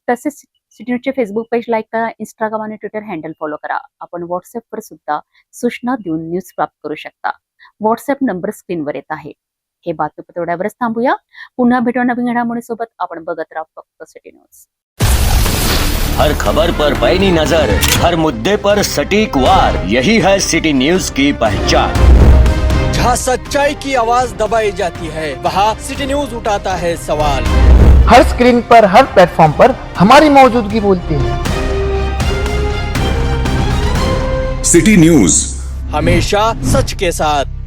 तसेच सिटी न्यूजचे फेसबुक पेज लाईक करा, इंस्टाग्राम आणि ट्विटर हँडल फॉलो करा. आपण व्हॉट्सअपवर सुद्धा सूचना देऊन न्यूज प्राप्त करू शकता. व्हॉट्सअप नंबर स्क्रीनवर येत आहे. हे बातमीपत्र एवढ्यावरच थांबूया. पुन्हा भेटू नवीन घडामोडीसोबत. आपण बघत राहा फक्त सिटी न्यूज. हर खबर पर पैनी नजर, हर मुद्दे पर सटीक वार, यही है सिटी न्यूज की पहचान. जहाँ सच्चाई की आवाज दबाई जाती है वहाँ सिटी न्यूज उठाता है सवाल. हर स्क्रीन पर, हर प्लेटफॉर्म पर हमारी मौजूदगी बोलती है. सिटी न्यूज हमेशा सच के साथ.